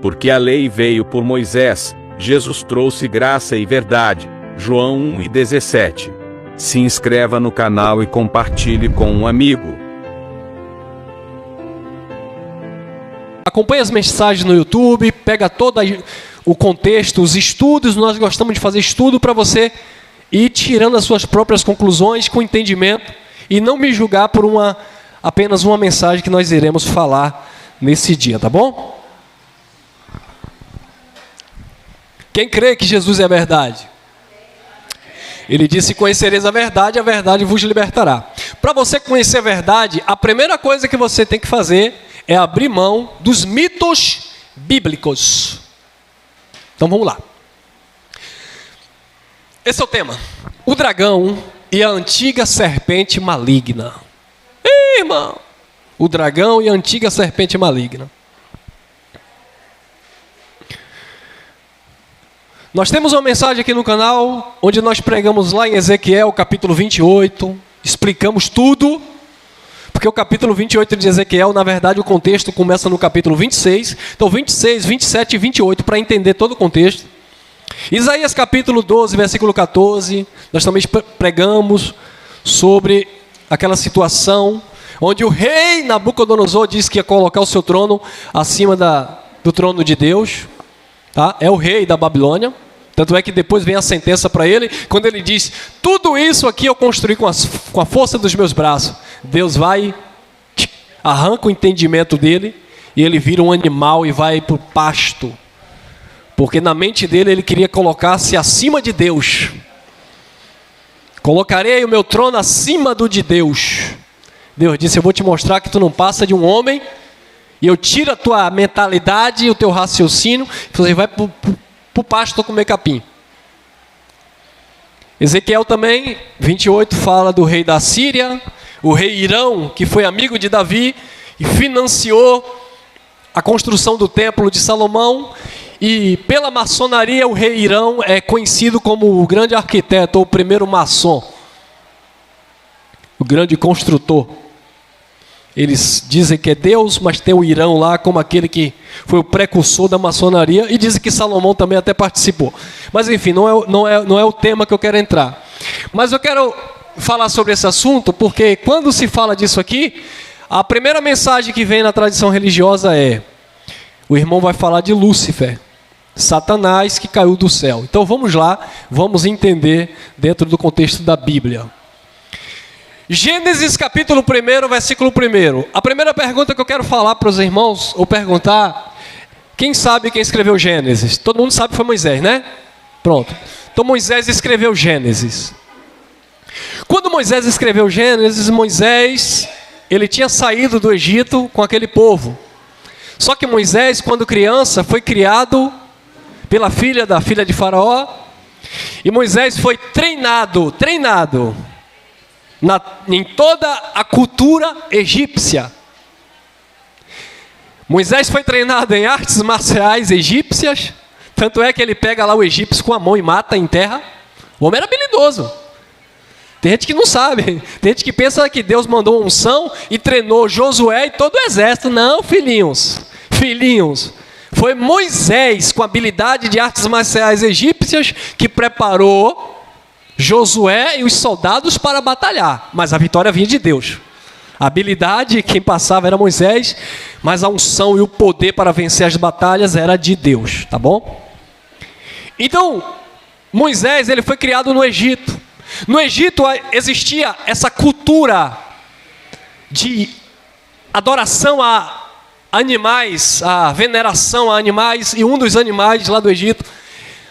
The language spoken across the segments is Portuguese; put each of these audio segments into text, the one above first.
Porque a lei veio por Moisés, Jesus trouxe graça e verdade. João 1:17. Se inscreva no canal e compartilhe com um amigo. Acompanhe as mensagens no YouTube, pega todo o contexto, os estudos. Nós gostamos de fazer estudo para você ir tirando as suas próprias conclusões com entendimento e não me julgar por apenas uma mensagem que nós iremos falar nesse dia, tá bom? Quem crê que Jesus é a verdade? Ele disse: conhecereis a verdade vos libertará. Para você conhecer a verdade, a primeira coisa que você tem que fazer é abrir mão dos mitos bíblicos. Então vamos lá. Esse é o tema: o dragão e a antiga serpente maligna. Ih, irmão! O dragão e a antiga serpente maligna. Nós temos uma mensagem aqui no canal, onde nós pregamos lá em Ezequiel, capítulo 28, explicamos tudo, porque o capítulo 28 de Ezequiel, na verdade, o contexto começa no capítulo 26, então 26, 27 e 28, para entender todo o contexto. Isaías capítulo 12, versículo 14, nós também pregamos sobre aquela situação, onde o rei Nabucodonosor disse que ia colocar o seu trono acima do trono de Deus. Tá? É o rei da Babilônia. Tanto é que depois vem a sentença para ele, quando ele diz: tudo isso aqui eu construí com a força dos meus braços. Deus vai, arranca o entendimento dele, e ele vira um animal e vai para o pasto. Porque na mente dele ele queria colocar-se acima de Deus. Colocarei o meu trono acima do de Deus. Deus disse: eu vou te mostrar que tu não passa de um homem, e eu tiro a tua mentalidade e o teu raciocínio, e você vai para o pasto comer capim. Ezequiel também, 28, fala do rei da Síria, o rei Irão, que foi amigo de Davi, e financiou a construção do templo de Salomão, e pela maçonaria o rei Irão é conhecido como o grande arquiteto, ou o primeiro maçom, o grande construtor. Eles dizem que é Deus, mas tem o Irão lá como aquele que foi o precursor da maçonaria, e dizem que Salomão também até participou. Mas enfim, não é o tema que eu quero entrar. Mas eu quero falar sobre esse assunto, porque quando se fala disso aqui, a primeira mensagem que vem na tradição religiosa é: o irmão vai falar de Lúcifer, Satanás que caiu do céu. Então vamos lá, vamos entender dentro do contexto da Bíblia. Gênesis capítulo 1, versículo 1. A primeira pergunta que eu quero falar para os irmãos, ou perguntar: quem sabe quem escreveu Gênesis? Todo mundo sabe que foi Moisés, né? Pronto. Então Moisés escreveu Gênesis. Quando Moisés escreveu Gênesis, Moisés, ele tinha saído do Egito com aquele povo. Só que Moisés, quando criança, foi criado pela filha de Faraó. E Moisés foi treinado em toda a cultura egípcia. Moisés foi treinado em artes marciais egípcias, tanto é que ele pega lá o egípcio com a mão e mata em terra. O homem era habilidoso. Tem gente que não sabe, tem gente que pensa que Deus mandou uma unção e treinou Josué e todo o exército. Não, filhinhos, foi Moisés, com habilidade de artes marciais egípcias, que preparou Josué e os soldados para batalhar, mas a vitória vinha de Deus. A habilidade, quem passava era Moisés, mas a unção e o poder para vencer as batalhas era de Deus, tá bom? Então, Moisés, ele foi criado no Egito. No Egito existia essa cultura de adoração a animais, a veneração a animais, e um dos animais lá do Egito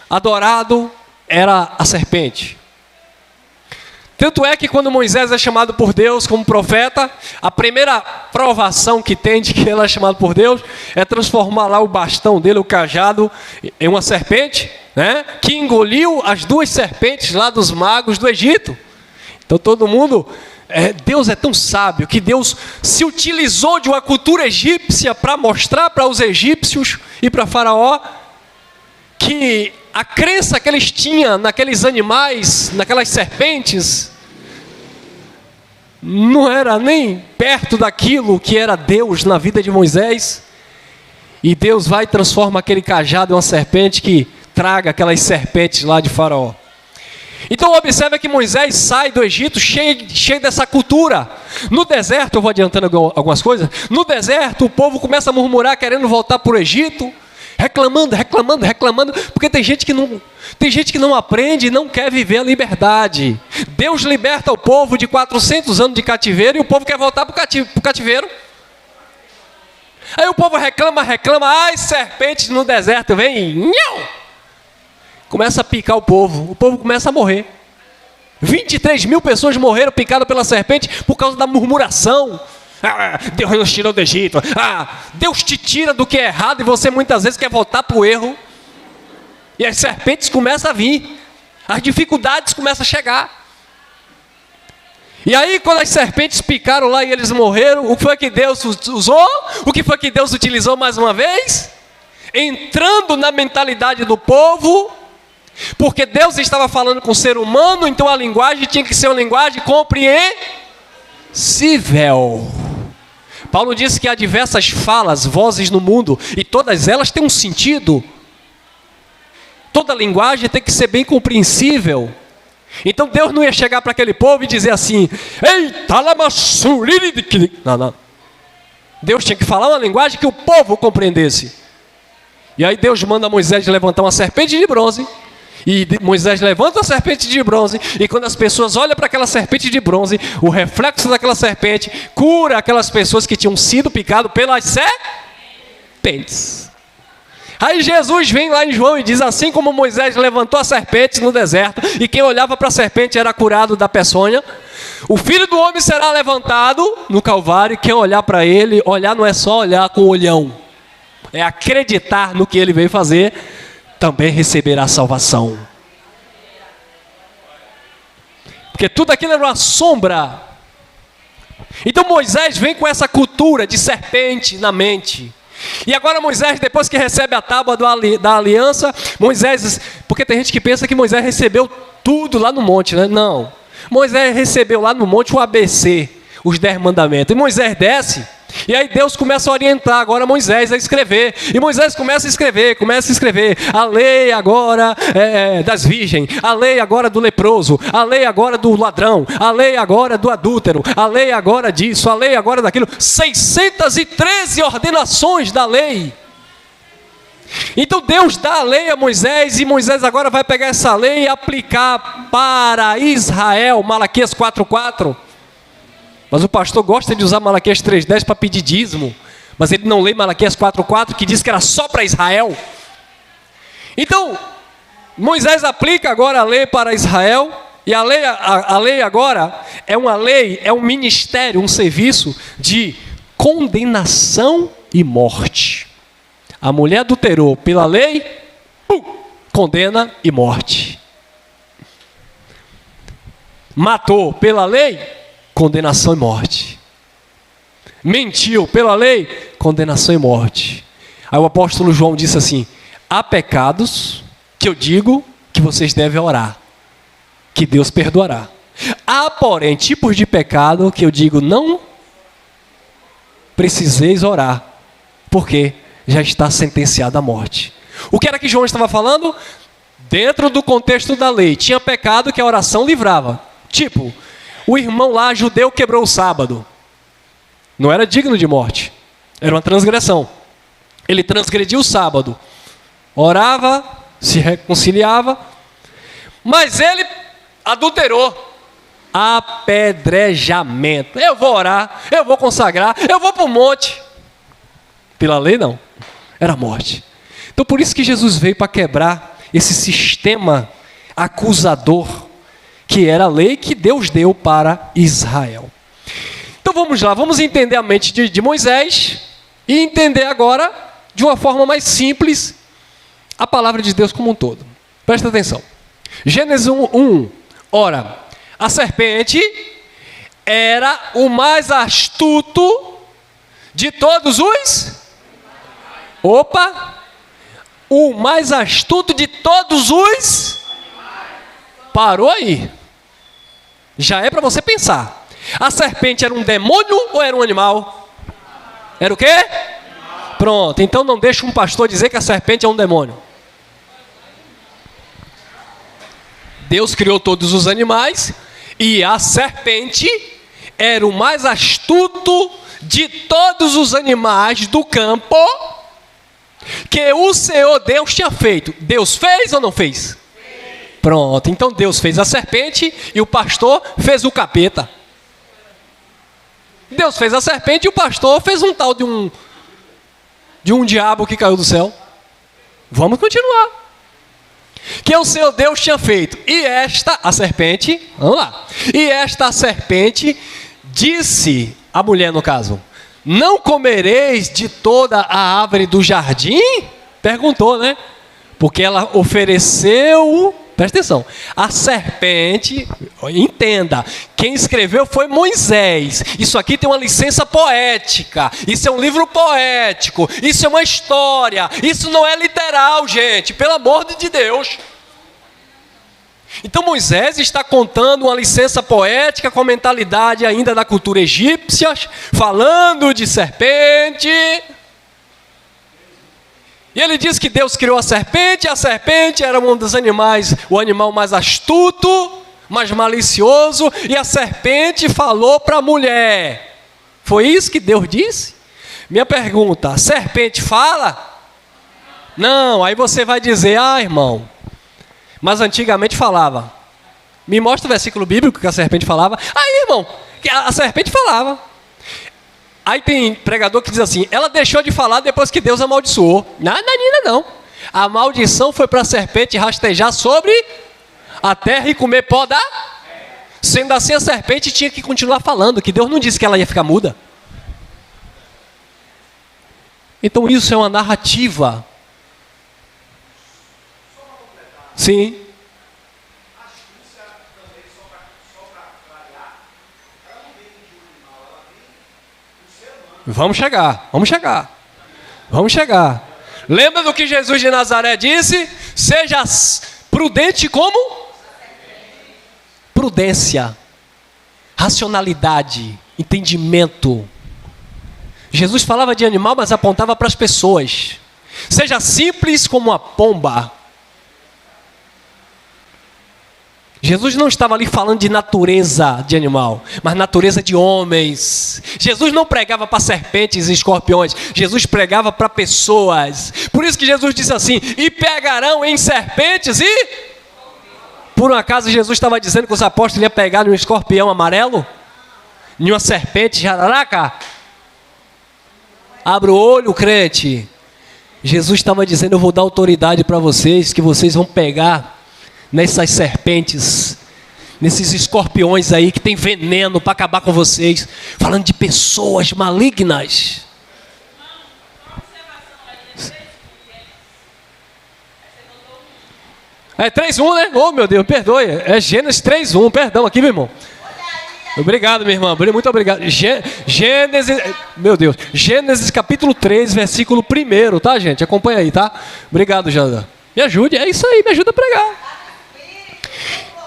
adorado era a serpente. Tanto é que quando Moisés é chamado por Deus como profeta, a primeira provação que tem de que ele é chamado por Deus é transformar lá o bastão dele, o cajado, em uma serpente, né? Que engoliu as duas serpentes lá dos magos do Egito. Então todo mundo, Deus é tão sábio que Deus se utilizou de uma cultura egípcia para mostrar para os egípcios e para Faraó que a crença que eles tinham naqueles animais, naquelas serpentes, não era nem perto daquilo que era Deus na vida de Moisés. E Deus vai e transforma aquele cajado em uma serpente que traga aquelas serpentes lá de Faraó. Então observa que Moisés sai do Egito cheio dessa cultura. No deserto, eu vou adiantando algumas coisas, no deserto o povo começa a murmurar querendo voltar para o Egito, reclamando, porque tem gente que não aprende e não quer viver a liberdade. Deus liberta o povo de 400 anos de cativeiro e o povo quer voltar para o cativeiro. Aí o povo reclama, ai, serpentes no deserto, vem, nhão! Começa a picar o povo começa a morrer. 23 mil pessoas morreram picadas pela serpente por causa da murmuração. Deus nos tirou do Egito. Deus te tira do que é errado e você muitas vezes quer voltar para o erro. E as serpentes começam a vir. As dificuldades começam a chegar. E aí quando as serpentes picaram lá e eles morreram, o que foi que Deus usou? O que foi que Deus utilizou mais uma vez? Entrando na mentalidade do povo, porque Deus estava falando com o ser humano, então a linguagem tinha que ser uma linguagem compreensível. Paulo disse que há diversas falas, vozes no mundo, e todas elas têm um sentido. Toda linguagem tem que ser bem compreensível. Então Deus não ia chegar para aquele povo e dizer assim, eita, não. Deus tinha que falar uma linguagem que o povo compreendesse. E aí Deus manda Moisés levantar uma serpente de bronze. E Moisés levanta a serpente de bronze. E quando as pessoas olham para aquela serpente de bronze, o reflexo daquela serpente cura aquelas pessoas que tinham sido picadas pelas serpentes. Aí Jesus vem lá em João e diz, assim como Moisés levantou a serpente no deserto, e quem olhava para a serpente era curado da peçonha, o Filho do Homem será levantado no Calvário, e quem olhar para ele, olhar não é só olhar com o olhão, é acreditar no que ele veio fazer, também receberá salvação. Porque tudo aquilo era uma sombra. Então Moisés vem com essa cultura de serpente na mente. E agora Moisés, depois que recebe a tábua da aliança, Moisés, porque tem gente que pensa que Moisés recebeu tudo lá no monte, né? Não. Moisés recebeu lá no monte o ABC, os 10 mandamentos. E Moisés desce, e aí Deus começa a orientar agora Moisés a escrever. E Moisés começa a escrever. A lei agora das virgens, a lei agora do leproso, a lei agora do ladrão, a lei agora do adúltero, a lei agora disso, a lei agora daquilo. 613 ordenações da lei. Então Deus dá a lei a Moisés, e Moisés agora vai pegar essa lei e aplicar para Israel, Malaquias 4:4. Mas o pastor gosta de usar Malaquias 3:10 para pedir dízimo. Mas ele não lê Malaquias 4:4, que diz que era só para Israel. Então, Moisés aplica agora a lei para Israel. E a lei agora é uma lei, é um ministério, um serviço de condenação e morte. A mulher adulterou pela lei, condena e morte. Matou pela lei, condenação e morte. Mentiu pela lei, condenação e morte. Aí o apóstolo João disse assim: há pecados que eu digo que vocês devem orar, que Deus perdoará. Há, porém, tipos de pecado que eu digo não preciseis orar, porque já está sentenciado à morte. O que era que João estava falando? Dentro do contexto da lei, tinha pecado que a oração livrava. Tipo, o irmão lá, judeu, quebrou o sábado. Não era digno de morte. Era uma transgressão. Ele transgrediu o sábado. Orava, se reconciliava. Mas ele adulterou. Apedrejamento. Eu vou orar, eu vou consagrar, eu vou para o monte. Pela lei, não. Era morte. Então, por isso que Jesus veio para quebrar esse sistema acusador, que era a lei que Deus deu para Israel. Então vamos lá, vamos entender a mente de Moisés e entender agora, de uma forma mais simples, a palavra de Deus como um todo. Presta atenção. Gênesis 1. Ora, a serpente era o mais astuto de todos os... O mais astuto de todos os... Parou aí. Já é para você pensar. A serpente era um demônio ou era um animal? Era o quê? Pronto, então não deixa um pastor dizer que a serpente é um demônio. Deus criou todos os animais e a serpente era o mais astuto de todos os animais do campo que o Senhor Deus tinha feito. Deus fez ou não fez? Pronto, então Deus fez a serpente e o pastor fez o capeta. Deus fez a serpente e o pastor fez um tal de um diabo que caiu do céu. Vamos continuar. Que o Senhor Deus tinha feito. E esta, a serpente, vamos lá. E esta serpente disse, a mulher no caso, não comereis de toda a árvore do jardim? Perguntou, né? Porque ela ofereceu, presta atenção, a serpente, entenda, quem escreveu foi Moisés. Isso aqui tem uma licença poética, isso é um livro poético, isso é uma história, isso não é literal, gente, pelo amor de Deus. Então Moisés está contando uma licença poética com a mentalidade ainda da cultura egípcia, falando de serpente. E ele diz que Deus criou a serpente era um dos animais, o animal mais astuto, mais malicioso, e a serpente falou para a mulher. Foi isso que Deus disse? Minha pergunta, a serpente fala? Não, aí você vai dizer, irmão, mas antigamente falava. Me mostra o versículo bíblico que a serpente falava. Irmão, a serpente falava. Aí tem pregador que diz assim, ela deixou de falar depois que Deus amaldiçoou. Não. A maldição foi para a serpente rastejar sobre a terra e comer pó da... Sendo assim, a serpente tinha que continuar falando, que Deus não disse que ela ia ficar muda. Então isso é uma narrativa. Sim. Vamos chegar. Lembra do que Jesus de Nazaré disse? Seja prudente como? Prudência, racionalidade, entendimento. Jesus falava de animal, mas apontava para as pessoas. Seja simples como a pomba. Jesus não estava ali falando de natureza de animal, mas natureza de homens. Jesus não pregava para serpentes e escorpiões, Jesus pregava para pessoas. Por isso que Jesus disse assim, e pegarão em serpentes e... Por um acaso Jesus estava dizendo que os apóstolos iam pegar num escorpião amarelo? Em uma serpente jararaca? Abre o olho, crente. Jesus estava dizendo, eu vou dar autoridade para vocês, que vocês vão pegar nessas serpentes, nesses escorpiões aí que tem veneno para acabar com vocês, falando de pessoas malignas. É 3:1, né? Oh, meu Deus, perdoe. É Gênesis 3:1, perdão aqui, meu irmão. Obrigado, minha irmã, muito obrigado. Gênesis, meu Deus, Gênesis capítulo 3, versículo 1, tá, gente? Acompanha aí, tá? Obrigado, Janda. Me ajude, é isso aí, me ajuda a pregar.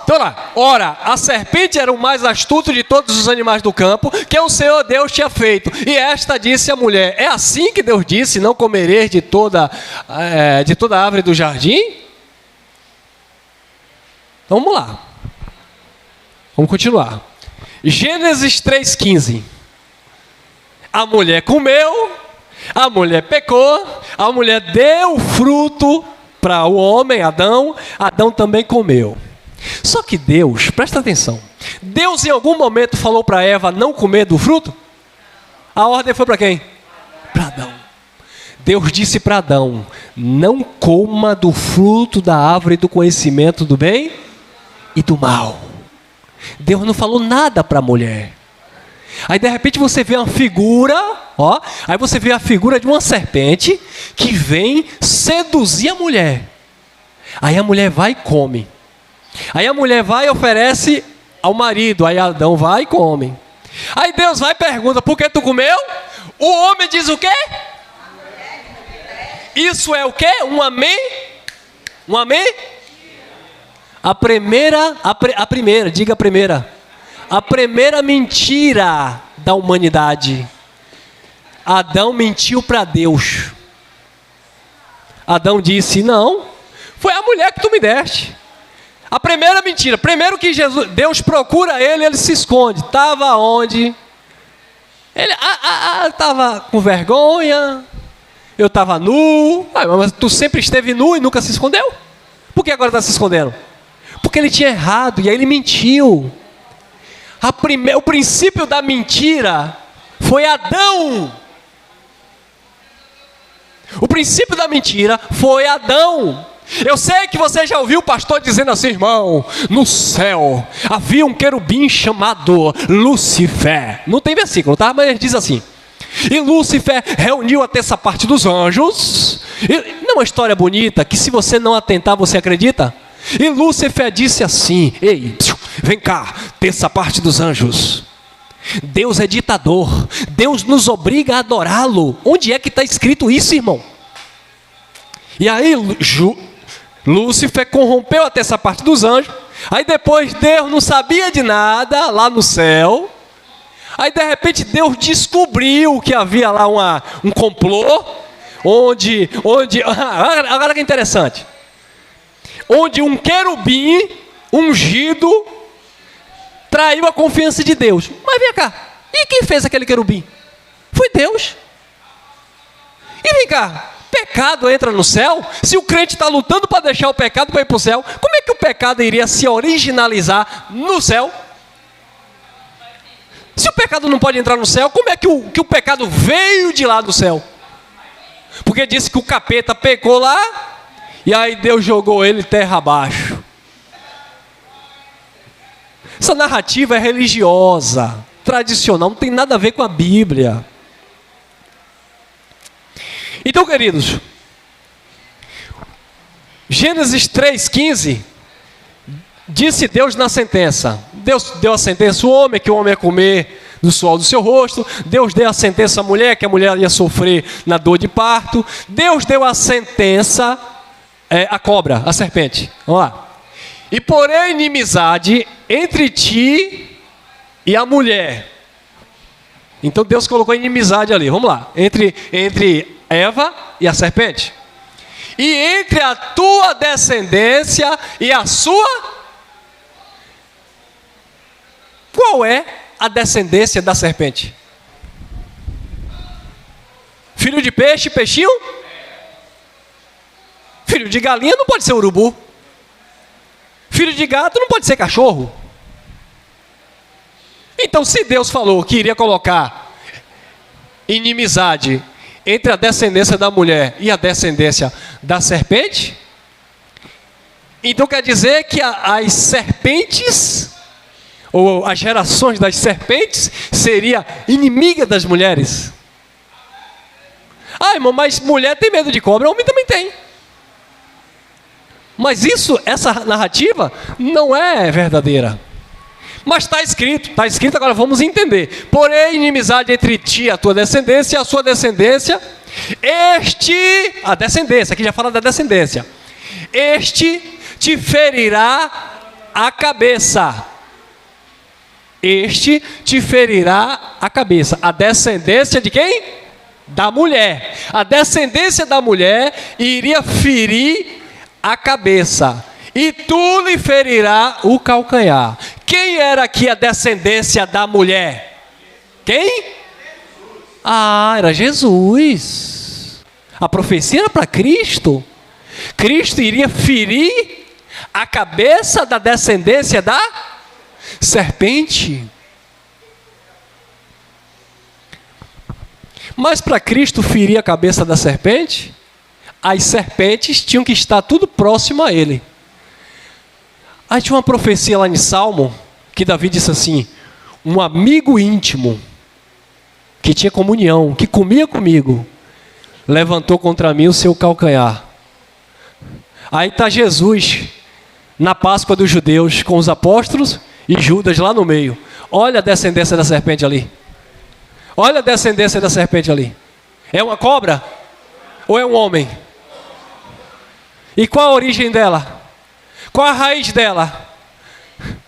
Então lá, ora, a serpente era o mais astuto de todos os animais do campo, que o Senhor Deus tinha feito. E esta disse à mulher, é assim que Deus disse, não comereis de toda a árvore do jardim? Então vamos lá. Vamos continuar. Gênesis 3:15. A mulher comeu, a mulher pecou, a mulher deu fruto para o homem, Adão também comeu. Só que Deus, presta atenção, Deus em algum momento falou para Eva não comer do fruto? A ordem foi para quem? Para Adão. Deus disse para Adão, não coma do fruto da árvore do conhecimento do bem e do mal. Deus não falou nada para a mulher. Aí de repente você vê uma figura, aí você vê a figura de uma serpente que vem seduzir a mulher. Aí a mulher vai e come. Aí a mulher vai e oferece ao marido, aí Adão vai e come. Aí Deus vai e pergunta, por que tu comeu? O homem diz o quê? Isso é o quê? Um amém? Um amém? A primeira, diga a primeira. A primeira mentira da humanidade. Adão mentiu para Deus. Adão disse: não, foi a mulher que tu me deste. A primeira mentira. Primeiro que Deus procura ele, ele se esconde. Estava onde? Ele estava com vergonha. Eu estava nu. Mas tu sempre esteve nu e nunca se escondeu? Por que agora está se escondendo? Porque ele tinha errado e aí ele mentiu. O princípio da mentira foi Adão. O princípio da mentira foi Adão. Eu sei que você já ouviu o pastor dizendo assim: irmão, no céu havia um querubim chamado Lúcifer. Não tem versículo, tá? Mas ele diz assim: e Lúcifer reuniu a terça parte dos anjos. Não é uma história bonita que, se você não atentar, você acredita? E Lúcifer disse assim: ei, vem cá, terça parte dos anjos. Deus é ditador. Deus nos obriga a adorá-lo. Onde é que está escrito isso, irmão? E aí Lúcifer corrompeu a terça parte dos anjos. Aí depois Deus não sabia de nada lá no céu. Aí de repente Deus descobriu que havia lá um complô. Agora que é interessante. Onde um querubim ungido traiu a confiança de Deus. Mas vem cá, e quem fez aquele querubim? Foi Deus. E vem cá, pecado entra no céu? Se o crente está lutando para deixar o pecado para ir para o céu, como é que o pecado iria se originalizar no céu? Se o pecado não pode entrar no céu, como é que o pecado veio de lá do céu? Porque disse que o capeta pecou lá, e aí Deus jogou ele terra abaixo. Essa narrativa é religiosa, tradicional, não tem nada a ver com a Bíblia. Então, queridos, Gênesis 3,15, disse Deus na sentença. Deus deu a sentença ao homem, que o homem ia comer do suor do seu rosto. Deus deu a sentença à mulher, que a mulher ia sofrer na dor de parto. Deus deu a sentença à cobra, à serpente. Vamos lá. E porém inimizade entre ti e a mulher. Então Deus colocou inimizade ali. Vamos lá. Entre Eva e a serpente. E entre a tua descendência e a sua. Qual é a descendência da serpente? Filho de peixe, peixinho? Filho de galinha não pode ser urubu. Filho de gato não pode ser cachorro. Então, se Deus falou que iria colocar inimizade entre a descendência da mulher e a descendência da serpente, então quer dizer que as serpentes, ou as gerações das serpentes, seria inimiga das mulheres. Ah, irmão, mas mulher tem medo de cobra, homem também tem. Mas essa narrativa não é verdadeira. Mas está escrito, agora vamos entender. Porém, inimizade entre ti e a tua descendência e a sua descendência. A descendência, aqui já fala da descendência. Este te ferirá a cabeça. Este te ferirá a cabeça. A descendência de quem? Da mulher. A descendência da mulher iria ferir a cabeça, e tu lhe ferirá o calcanhar. Quem era aqui a descendência da mulher? Quem? Era Jesus. A profecia era para Cristo. Cristo iria ferir a cabeça da descendência da serpente. Mas para Cristo ferir a cabeça da serpente, as serpentes tinham que estar tudo próximo a ele. Aí tinha uma profecia lá em Salmo, que Davi disse assim: um amigo íntimo, que tinha comunhão, que comia comigo, levantou contra mim o seu calcanhar. Aí está Jesus, na Páscoa dos judeus, com os apóstolos e Judas lá no meio. Olha a descendência da serpente ali. Olha a descendência da serpente ali. É uma cobra? Ou é um homem? E qual a origem dela? Qual a raiz dela?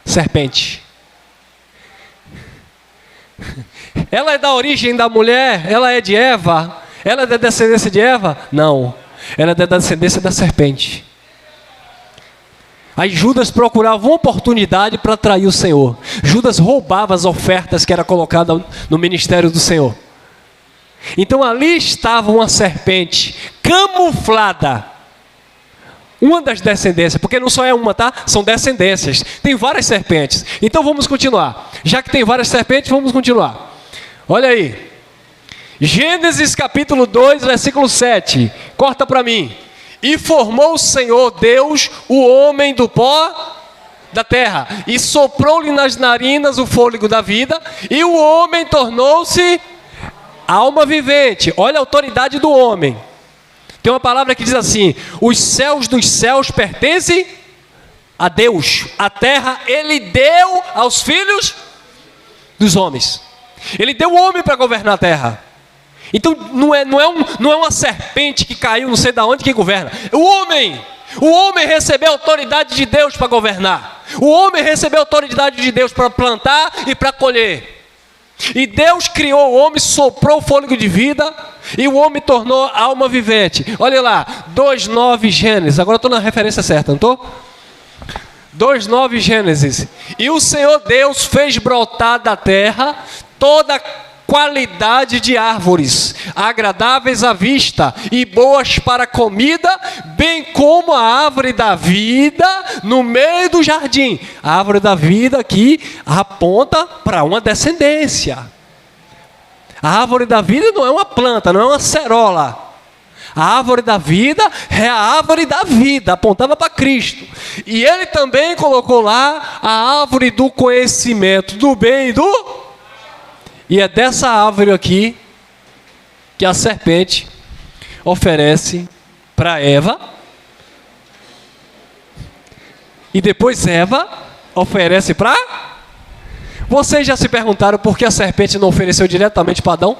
Serpente. Ela é da origem da mulher? Ela é de Eva? Ela é da descendência de Eva? Não. Ela é da descendência da serpente. Aí Judas procurava uma oportunidade para atrair o Senhor. Judas roubava as ofertas que eram colocadas no ministério do Senhor. Então ali estava uma serpente camuflada. Uma das descendências, porque não só é uma, tá? São descendências. Tem várias serpentes. Então vamos continuar. Já que tem várias serpentes, vamos continuar. Olha aí. Gênesis capítulo 2, versículo 7. Corta para mim. E formou o Senhor Deus o homem do pó da terra, e soprou-lhe nas narinas o fôlego da vida, e o homem tornou-se alma vivente. Olha a autoridade do homem. Tem uma palavra que diz assim: os céus dos céus pertencem a Deus. A terra ele deu aos filhos dos homens. Ele deu o homem para governar a terra. Então não é uma serpente que caiu não sei de onde que governa. O homem recebeu a autoridade de Deus para governar. O homem recebeu a autoridade de Deus para plantar e para colher. E Deus criou o homem, soprou o fôlego de vida, e o homem tornou alma vivente. Olha lá, 2:9 Gênesis. Agora estou na referência certa, não estou? 2:9 Gênesis. E o Senhor Deus fez brotar da terra toda qualidade de árvores, agradáveis à vista e boas para comida, bem como a árvore da vida no meio do jardim. A árvore da vida aqui aponta para uma descendência. A árvore da vida não é uma planta, não é uma cerola. A árvore da vida é a árvore da vida, apontava para Cristo. E ele também colocou lá a árvore do conhecimento do bem e do... E é dessa árvore aqui que a serpente oferece para Eva. E depois Eva oferece para... Vocês já se perguntaram por que a serpente não ofereceu diretamente para Adão?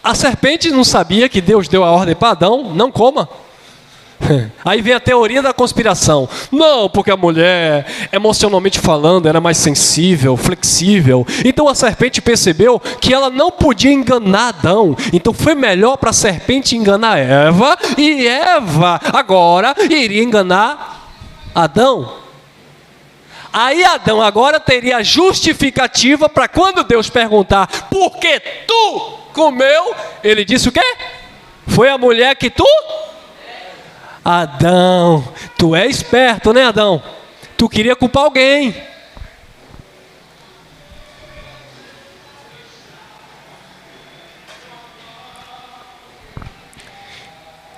A serpente não sabia que Deus deu a ordem para Adão: não coma. Aí vem a teoria da conspiração. Não, porque a mulher, emocionalmente falando, era mais sensível, flexível. Então a serpente percebeu que ela não podia enganar Adão. Então foi melhor para a serpente enganar Eva, e Eva agora iria enganar Adão. Aí Adão agora teria justificativa para quando Deus perguntar: por que tu comeu? Ele disse o quê? Foi a mulher que tu... Adão, tu é esperto, né, Adão? Tu queria culpar alguém.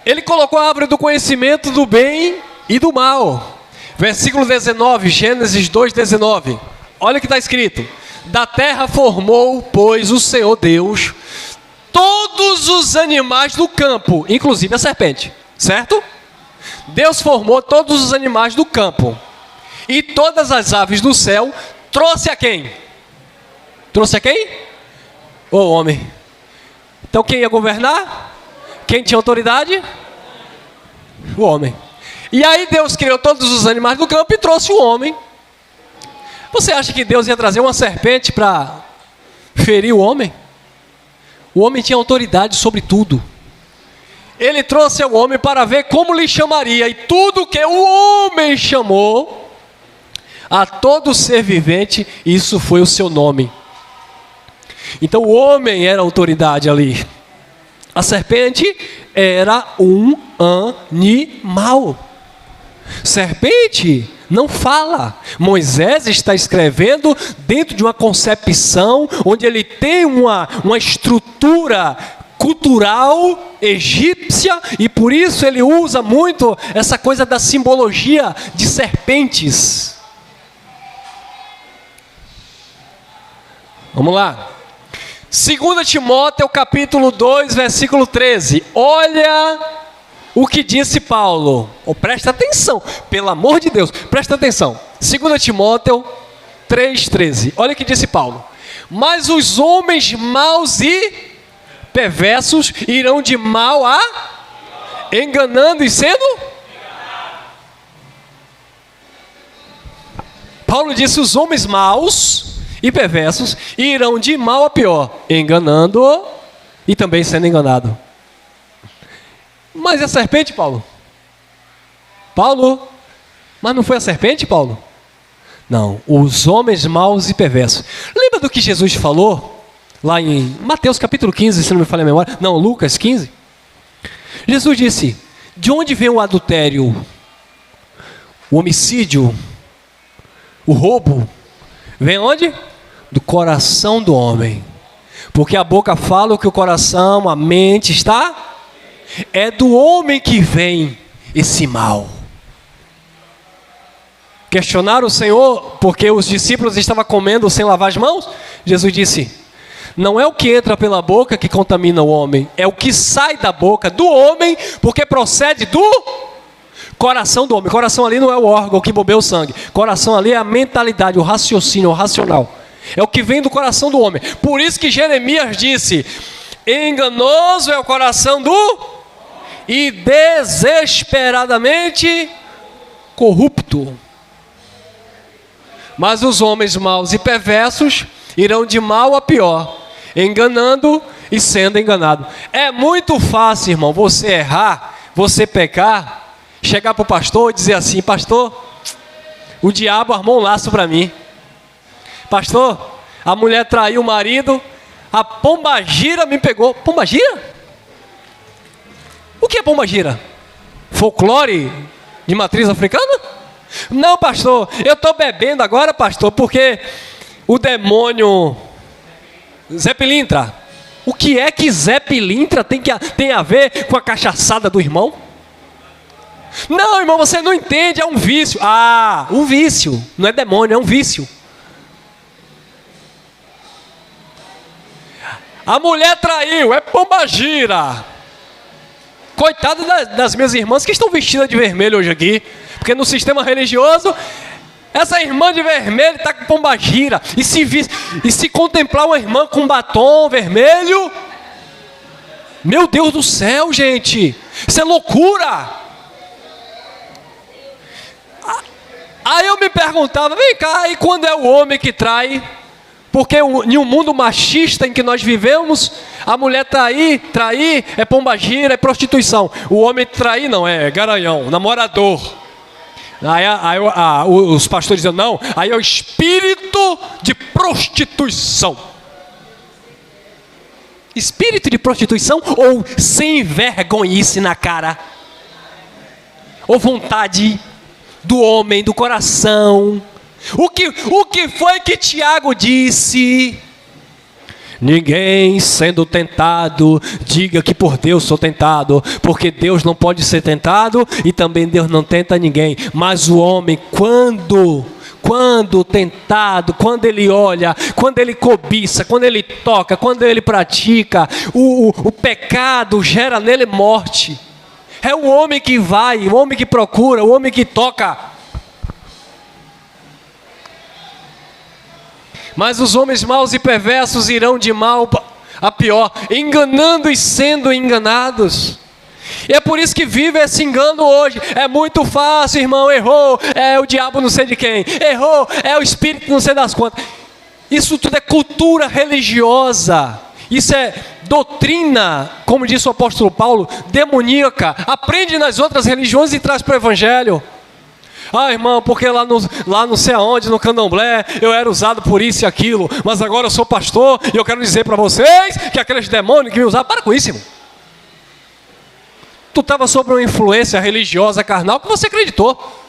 Ele colocou a árvore do conhecimento do bem e do mal. Versículo 19, Gênesis 2:19. Olha o que está escrito: da terra formou, pois, o Senhor Deus todos os animais do campo, inclusive a serpente, certo? Deus formou todos os animais do campo, e todas as aves do céu trouxe a quem? Trouxe a quem? O homem. Então quem ia governar? Quem tinha autoridade? O homem. E aí Deus criou todos os animais do campo e trouxe o homem. Você acha que Deus ia trazer uma serpente para ferir o homem? O homem tinha autoridade sobre tudo. Ele trouxe o homem para ver como lhe chamaria, e tudo que o homem chamou a todo ser vivente, isso foi o seu nome. Então o homem era a autoridade ali. A serpente era um animal. Serpente não fala. Moisés está escrevendo dentro de uma concepção onde ele tem uma estrutura cultural egípcia, e por isso ele usa muito essa coisa da simbologia de serpentes. Vamos lá. 2 Timóteo capítulo 2, versículo 13. Olha o que disse Paulo. Presta atenção, pelo amor de Deus, presta atenção. 2 Timóteo 3:13. Olha o que disse Paulo: mas os homens maus e perversos irão de mal a enganando e sendo... Paulo disse: os homens maus e perversos irão de mal a pior, enganando e também sendo enganado. Mas é a serpente, Paulo? Mas não foi a serpente, Paulo? Não, os homens maus e perversos. Lembra do que Jesus falou lá em Mateus capítulo 15, se não me falha a memória? Não, Lucas 15. Jesus disse: de onde vem o adultério, o homicídio, o roubo? Vem onde? Do coração do homem. Porque a boca fala o que o coração, a mente está. É do homem que vem esse mal. Questionaram o Senhor porque os discípulos estavam comendo sem lavar as mãos. Jesus disse: não é o que entra pela boca que contamina o homem, é o que sai da boca do homem, porque procede do coração do homem. Coração ali não é o órgão que bombeia o sangue. Coração ali é a mentalidade, o raciocínio, o racional. É o que vem do coração do homem. Por isso que Jeremias disse: enganoso é o coração do e desesperadamente corrupto. Mas os homens maus e perversos irão de mal a pior, enganando e sendo enganado. É muito fácil, irmão, você errar, você pecar, chegar para o pastor e dizer assim: pastor, o diabo armou um laço para mim. Pastor, a mulher traiu o marido, a pombagira me pegou. Pombagira? O que é pombagira? Folclore de matriz africana? Não, pastor, eu estou bebendo agora, pastor, porque o demônio Zé Pilintra. O que é que Zé Pilintra tem a ver com a cachaçada do irmão? Não, irmão, você não entende, é um vício. Ah, um vício, não é demônio, é um vício. A mulher traiu, é pombagira. Coitada das minhas irmãs que estão vestidas de vermelho hoje aqui, porque no sistema religioso, essa irmã de vermelho está com pombagira. E se contemplar uma irmã com batom vermelho, meu Deus do céu, gente, isso é loucura. Aí eu me perguntava: vem cá, e quando é o homem que trai? Porque em um mundo machista em que nós vivemos, a mulher trair é pombagira, é prostituição. O homem trair não, é garanhão, namorador. Aí os pastores dizem: não, aí é o espírito de prostituição. Espírito de prostituição ou sem vergonhice na cara? Ou vontade do homem, do coração? O que foi que Tiago disse? Ninguém sendo tentado, diga que por Deus sou tentado, porque Deus não pode ser tentado e também Deus não tenta ninguém. Mas o homem, quando tentado, quando ele olha, quando ele cobiça, quando ele toca, quando ele pratica, o pecado gera nele morte. É o homem que vai, o homem que procura, o homem que toca. Mas os homens maus e perversos irão de mal a pior, enganando e sendo enganados. E é por isso que vive esse engano hoje. É muito fácil, irmão, errou, é o diabo não sei de quem, errou, é o espírito não sei das quantas. Isso tudo é cultura religiosa, isso é doutrina, como disse o apóstolo Paulo, demoníaca. Aprende nas outras religiões e traz para o evangelho. Ah, irmão, porque lá não sei aonde, no candomblé, eu era usado por isso e aquilo, mas agora eu sou pastor e eu quero dizer para vocês que aqueles demônios que me usavam, para com isso, irmão. Tu estava sob uma influência religiosa carnal que você acreditou.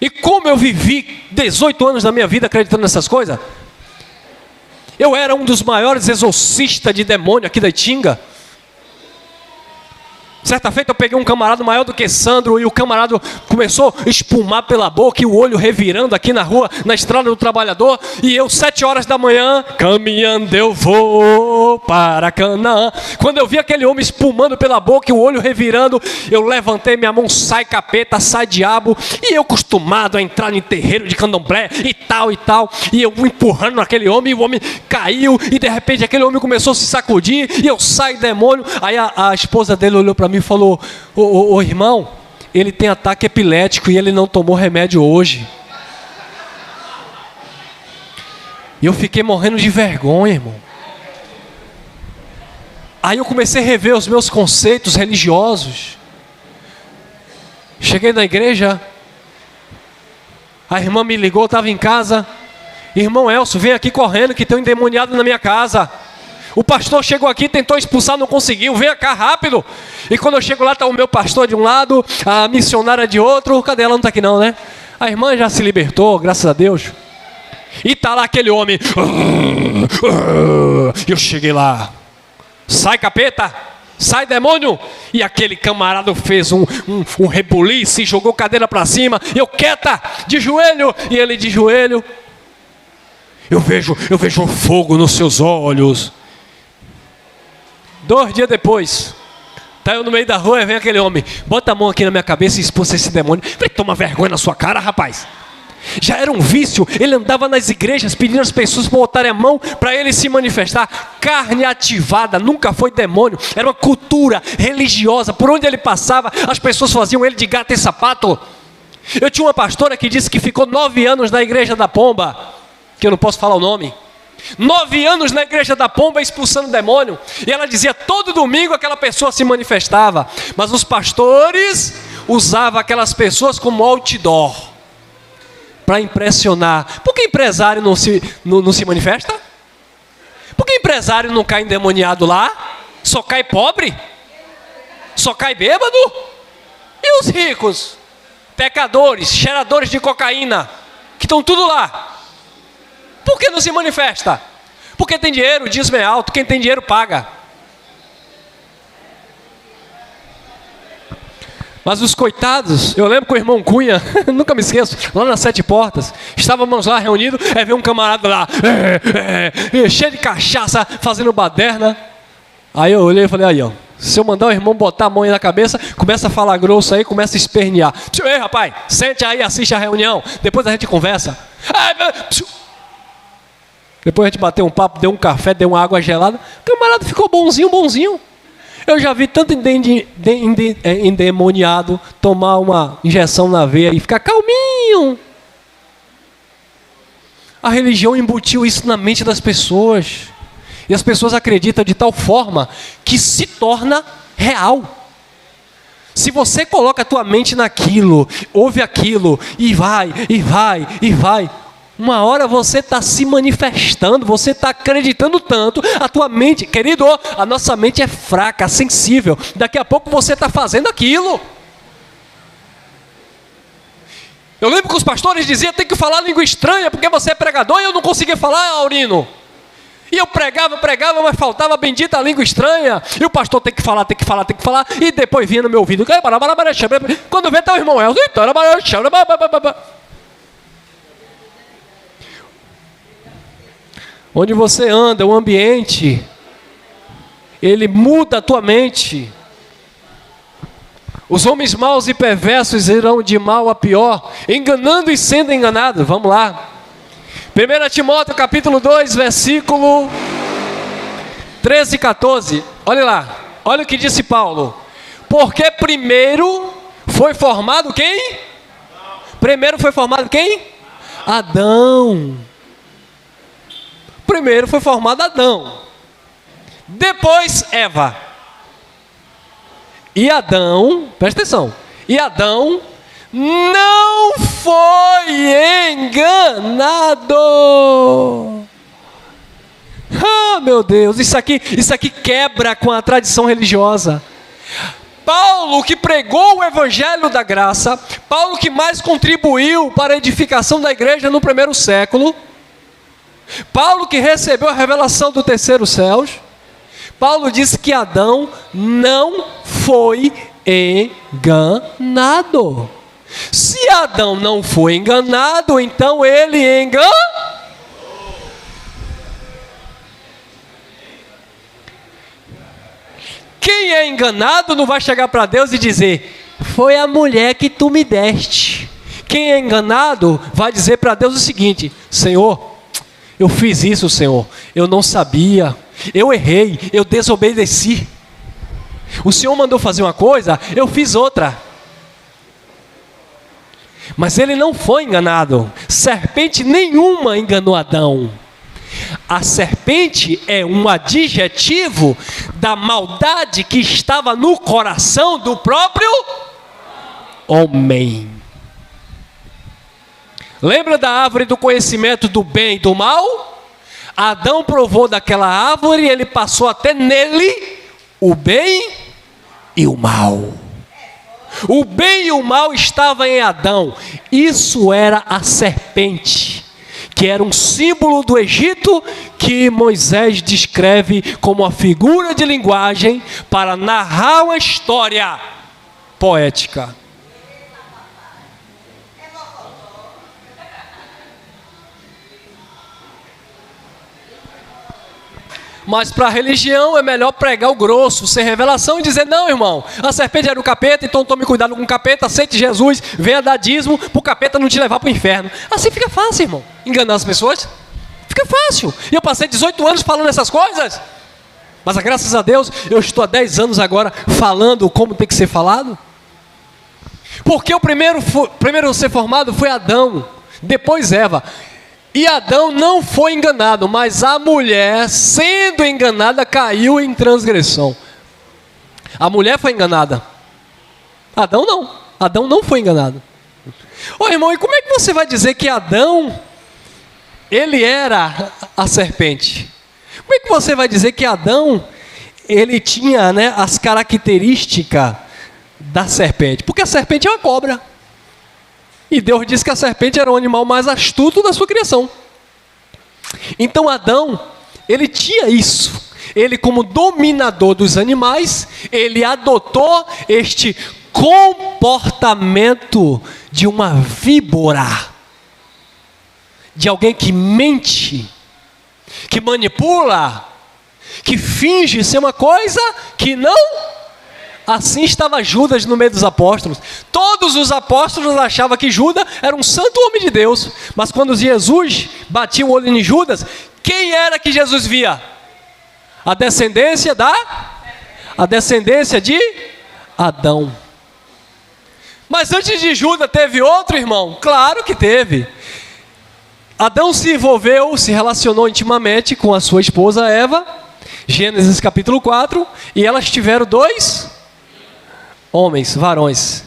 E como eu vivi 18 anos da minha vida acreditando nessas coisas? Eu era um dos maiores exorcistas de demônio aqui da Itinga. Certa feita eu peguei um camarada maior do que Sandro e o camarada começou a espumar pela boca e o olho revirando aqui na rua, na estrada do trabalhador. E eu, 7 horas da manhã, caminhando eu vou para Canaã. Quando eu vi aquele homem espumando pela boca e o olho revirando, eu levantei minha mão: sai capeta, sai diabo. E eu acostumado a entrar em terreiro de candomblé e tal. E eu empurrando aquele homem e o homem caiu. E de repente aquele homem começou a se sacudir e eu saio demônio. Aí a esposa dele olhou para mim e falou: ô irmão, ele tem ataque epilético e ele não tomou remédio hoje. E eu fiquei morrendo de vergonha, irmão. Aí eu comecei a rever os meus conceitos religiosos. Cheguei na igreja, a irmã me ligou, eu estava em casa. Irmão Elcio, vem aqui correndo que tem um endemoniado na minha casa. O pastor chegou aqui, tentou expulsar, não conseguiu. Venha cá rápido. E quando eu chego lá, está o meu pastor de um lado, a missionária de outro. Cadê ela? Não está aqui não, né? A irmã já se libertou, graças a Deus. E está lá aquele homem. Eu cheguei lá. Sai, capeta! Sai, demônio! E aquele camarada fez um rebuliço, jogou cadeira para cima. Eu quieta, de joelho. E ele de joelho. Eu vejo o fogo nos seus olhos. 2 dias depois, tá eu no meio da rua e vem aquele homem. Bota a mão aqui na minha cabeça e expulsa esse demônio. Falei, toma vergonha na sua cara, rapaz. Já era um vício, ele andava nas igrejas pedindo às pessoas para botarem a mão para ele se manifestar. Carne ativada, nunca foi demônio. Era uma cultura religiosa. Por onde ele passava, as pessoas faziam ele de gato e sapato. Eu tinha uma pastora que disse que ficou 9 anos na igreja da Pomba, que eu não posso falar o nome. 9 anos na igreja da Pomba expulsando demônio. E ela dizia, todo domingo aquela pessoa se manifestava. Mas os pastores usavam aquelas pessoas como outdoor para impressionar. Por que empresário não se manifesta? Por que empresário não cai endemoniado lá? Só cai pobre? Só cai bêbado? E os ricos? Pecadores, cheiradores de cocaína, que estão tudo lá. Por que não se manifesta? Porque tem dinheiro, o dízimo é alto, quem tem dinheiro paga. Mas os coitados, eu lembro que o irmão Cunha, nunca me esqueço, lá nas 7 Portas, estávamos lá reunidos, veio um camarada lá, cheio de cachaça, fazendo baderna. Aí eu olhei e falei, aí ó, se eu mandar o irmão botar a mão aí na cabeça, começa a falar grosso aí, começa a espernear. Ei rapaz, sente aí, assiste a reunião, depois a gente conversa. Depois a gente bateu um papo, deu um café, deu uma água gelada, o camarada ficou bonzinho. Eu já vi tanto endemoniado tomar uma injeção na veia e ficar calminho. A religião embutiu isso na mente das pessoas. E as pessoas acreditam de tal forma que se torna real. Se você coloca a tua mente naquilo, ouve aquilo, e vai, uma hora você está se manifestando, você está acreditando tanto, a tua mente, querido, a nossa mente é fraca, sensível, daqui a pouco você está fazendo aquilo. Eu lembro que os pastores diziam, tem que falar língua estranha, porque você é pregador, e eu não conseguia falar, Aurino. E eu pregava, mas faltava a bendita língua estranha, e o pastor tem que falar, e depois vinha no meu ouvido, quando vê, tá o irmão Elcio, onde você anda, o ambiente, ele muda a tua mente. Os homens maus e perversos irão de mal a pior, enganando e sendo enganados. Vamos lá. 1 Timóteo capítulo 2, versículo 13 e 14. Olha lá, olha o que disse Paulo. Porque primeiro foi formado quem? Primeiro foi formado quem? Adão. Primeiro foi formado Adão, depois Eva. E Adão, presta atenção, e Adão não foi enganado. Ah, meu Deus, isso aqui quebra com a tradição religiosa. Paulo, que pregou o evangelho da graça, Paulo que mais contribuiu para a edificação da igreja no primeiro século, Paulo que recebeu a revelação do terceiro céu, Paulo disse que Adão não foi enganado. Se Adão não foi enganado, então ele enganou. Quem é enganado não vai chegar para Deus e dizer, foi a mulher que tu me deste. Quem é enganado vai dizer para Deus o seguinte, Senhor, eu fiz isso, Senhor, eu não sabia, eu errei, eu desobedeci. O Senhor mandou fazer uma coisa, eu fiz outra. Mas ele não foi enganado. Serpente nenhuma enganou Adão. A serpente é um adjetivo da maldade que estava no coração do próprio homem. Lembra da árvore do conhecimento do bem e do mal? Adão provou daquela árvore e ele passou até nele o bem e o mal. O bem e o mal estava em Adão. Isso era a serpente, que era um símbolo do Egito, que Moisés descreve como uma figura de linguagem para narrar uma história poética. Mas para a religião é melhor pregar o grosso, sem revelação, e dizer: não, irmão, a serpente era o capeta, então tome cuidado com o capeta, aceite Jesus, venha dar dízimo para o capeta não te levar para o inferno. Assim fica fácil, irmão, enganar as pessoas. Fica fácil. E eu passei 18 anos falando essas coisas, mas graças a Deus eu estou há 10 anos agora falando como tem que ser falado. Porque o primeiro a ser formado foi Adão, depois Eva. E Adão não foi enganado, mas a mulher, sendo enganada, caiu em transgressão. A mulher foi enganada. Adão não. Adão não foi enganado. Ô irmão, e como é que você vai dizer que Adão, ele era a serpente? Como é que você vai dizer que Adão, ele tinha, né, as características da serpente? Porque a serpente é uma cobra. E Deus disse que a serpente era o animal mais astuto da sua criação. Então Adão, ele tinha isso. Ele, como dominador dos animais, ele adotou este comportamento de uma víbora, de alguém que mente, que manipula, que finge ser uma coisa que não. Assim estava Judas no meio dos apóstolos. Todos os apóstolos achavam que Judas era um santo homem de Deus. Mas quando Jesus batia o olho em Judas, quem era que Jesus via? A descendência de Adão. Mas antes de Judas teve outro, irmão? Claro que teve. Adão se relacionou intimamente com a sua esposa Eva, Gênesis capítulo 4, e elas tiveram 2 homens, varões.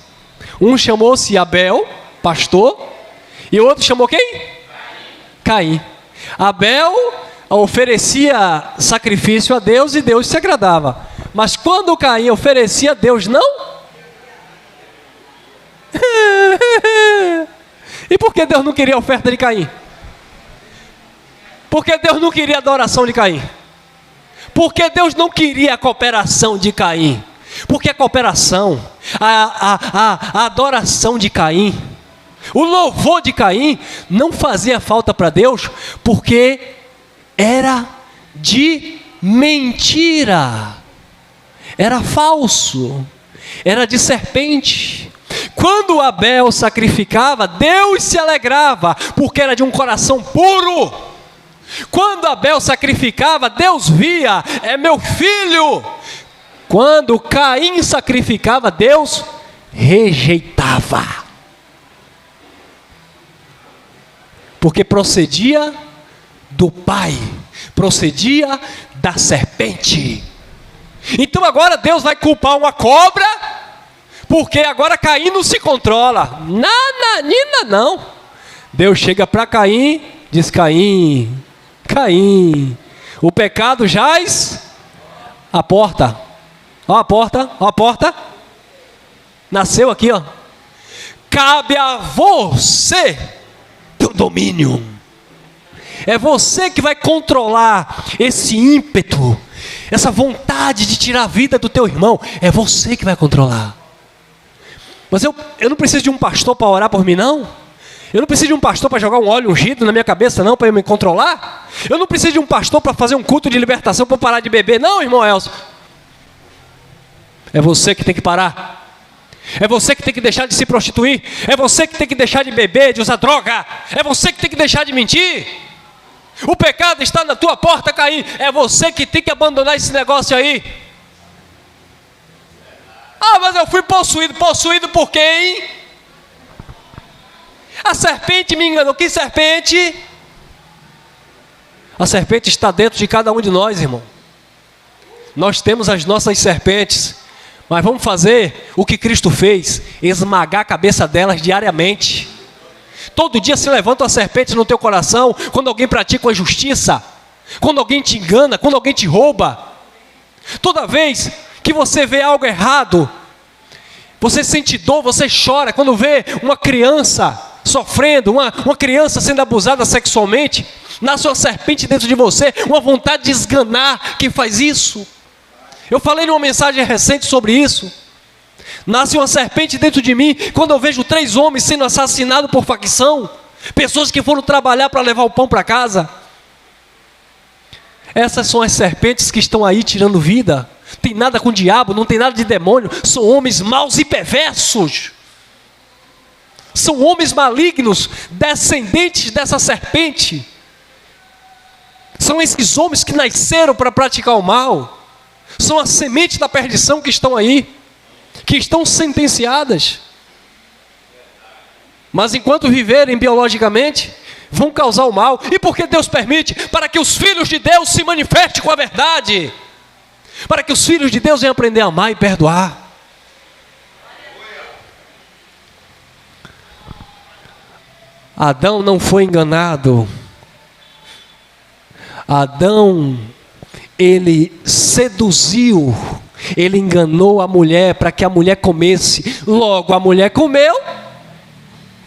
Um chamou-se Abel, pastor, e o outro chamou quem? Caim. Abel oferecia sacrifício a Deus e Deus se agradava. Mas quando Caim oferecia a Deus, não? E por que Deus não queria a oferta de Caim? Por que Deus não queria a adoração de Caim? Por que Deus não queria a cooperação de Caim? Porque a cooperação, a adoração de Caim, o louvor de Caim não fazia falta para Deus, porque era de mentira, era falso, era de serpente. Quando Abel sacrificava, Deus se alegrava, porque era de um coração puro. Quando Abel sacrificava, Deus via: é meu filho. Quando Caim sacrificava, Deus rejeitava, porque procedia do pai, procedia da serpente. Então agora Deus vai culpar uma cobra, porque agora Caim não se controla. Nananina não. Deus chega para Caim, diz: Caim, o pecado jaz à porta. Ó a porta, ó a porta. Nasceu aqui, ó. Cabe a você o domínio. É você que vai controlar esse ímpeto, essa vontade de tirar a vida do teu irmão. É você que vai controlar. Mas eu não preciso de um pastor para orar por mim, não. Eu não preciso de um pastor para jogar um óleo ungido na minha cabeça, não, para eu me controlar. Eu não preciso de um pastor para fazer um culto de libertação para eu parar de beber, não, irmão Elcio. É você que tem que parar. É você que tem que deixar de se prostituir. É você que tem que deixar de beber, de usar droga. É você que tem que deixar de mentir. O pecado está na tua porta, Caim. É você que tem que abandonar esse negócio aí. Ah, mas eu fui possuído. Possuído por quem? A serpente me enganou. Que serpente? A serpente está dentro de cada um de nós, irmão. Nós temos as nossas serpentes, mas vamos fazer o que Cristo fez, esmagar a cabeça delas diariamente. Todo dia se levanta uma serpente no teu coração, quando alguém pratica uma injustiça, quando alguém te engana, quando alguém te rouba. Toda vez que você vê algo errado, você sente dor, você chora. Quando vê uma criança sofrendo, uma criança sendo abusada sexualmente, nasce uma serpente dentro de você, uma vontade de esganar quem faz isso. Eu falei numa mensagem recente sobre isso. Nasce uma serpente dentro de mim quando eu vejo 3 homens sendo assassinados por facção, pessoas que foram trabalhar para levar o pão para casa. Essas são as serpentes que estão aí tirando vida. Não tem nada com o diabo, não tem nada de demônio, são homens maus e perversos. São homens malignos, descendentes dessa serpente. São esses homens que nasceram para praticar o mal. São a semente da perdição que estão aí, que estão sentenciadas. Mas enquanto viverem biologicamente, vão causar o mal. E por que Deus permite? Para que os filhos de Deus se manifestem com a verdade. Para que os filhos de Deus venham aprender a amar e perdoar. Adão não foi enganado. Adão, ele seduziu, ele enganou a mulher para que a mulher comesse. Logo a mulher comeu.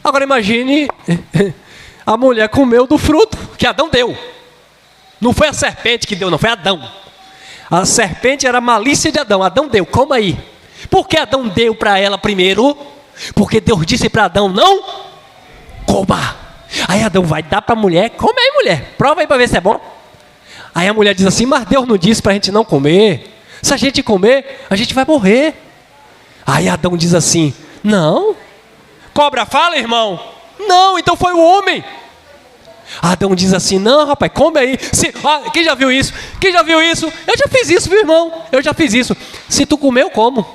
Agora imagine, a mulher comeu do fruto que Adão deu. Não foi a serpente que deu, não, foi Adão. A serpente era a malícia de Adão. Adão deu, coma aí. Por que Adão deu para ela primeiro? Porque Deus disse para Adão, não coma. Aí Adão vai dar para a mulher, come aí mulher, prova aí para ver se é bom. Aí a mulher diz assim, mas Deus não disse para a gente não comer. Se a gente comer, a gente vai morrer. Aí Adão diz assim, não. Cobra fala, irmão? Não, então foi o homem. Adão diz assim, não rapaz, come aí. Quem já viu isso? Quem já viu isso? Eu já fiz isso, meu irmão. Eu já fiz isso. Se tu comer, eu como.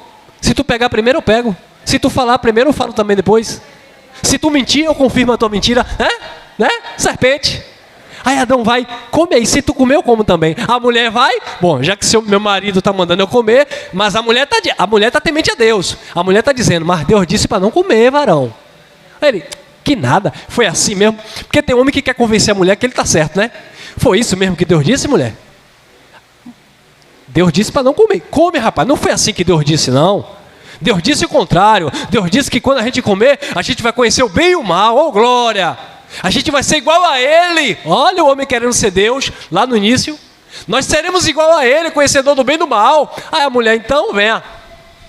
Se tu pegar primeiro, eu pego. Se tu falar primeiro, eu falo também depois. Se tu mentir, eu confirmo a tua mentira. Né? Serpente. Aí Adão vai, come aí. Se tu comer, eu como também. A mulher vai, bom, já que meu marido está mandando eu comer, mas a mulher está temente a Deus. A mulher está dizendo, mas Deus disse para não comer, varão. Aí ele, que nada, foi assim mesmo. Porque tem homem que quer convencer a mulher que ele está certo, né? Foi isso mesmo que Deus disse, mulher? Deus disse para não comer. Come, rapaz, não foi assim que Deus disse, não. Deus disse o contrário. Deus disse que quando a gente comer, a gente vai conhecer o bem e o mal. Oh, glória! A gente vai ser igual a Ele. Olha o homem querendo ser Deus, lá no início. Nós seremos igual a Ele, conhecedor do bem e do mal. Aí a mulher, então, venha,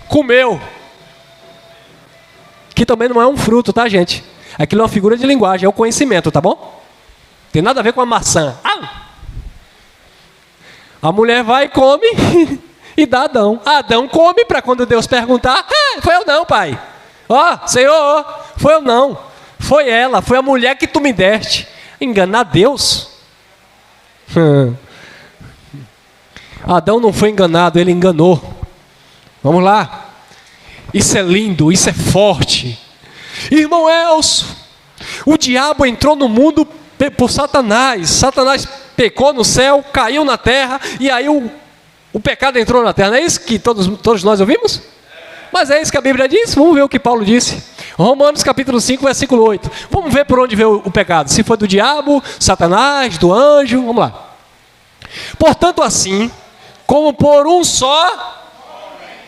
comeu. Que também não é um fruto, tá, gente? Aquilo é uma figura de linguagem, é o conhecimento, tá bom? Tem nada a ver com a maçã. A mulher vai e come e dá a Adão. Adão come para quando Deus perguntar, foi eu não, pai. Senhor, foi eu não. Foi ela, foi a mulher que tu me deste. Enganar Deus? Adão não foi enganado, ele enganou. Vamos lá. Isso é lindo, isso é forte. Irmão Elcio, o diabo entrou no mundo por Satanás. Satanás pecou no céu, caiu na terra, e aí o pecado entrou na terra. Não é isso que todos nós ouvimos? Mas é isso que a Bíblia diz. Vamos ver o que Paulo disse. Romanos capítulo 5, versículo 8. Vamos ver por onde veio o pecado. Se foi do diabo, Satanás, do anjo. Vamos lá. Portanto, assim, como por um só...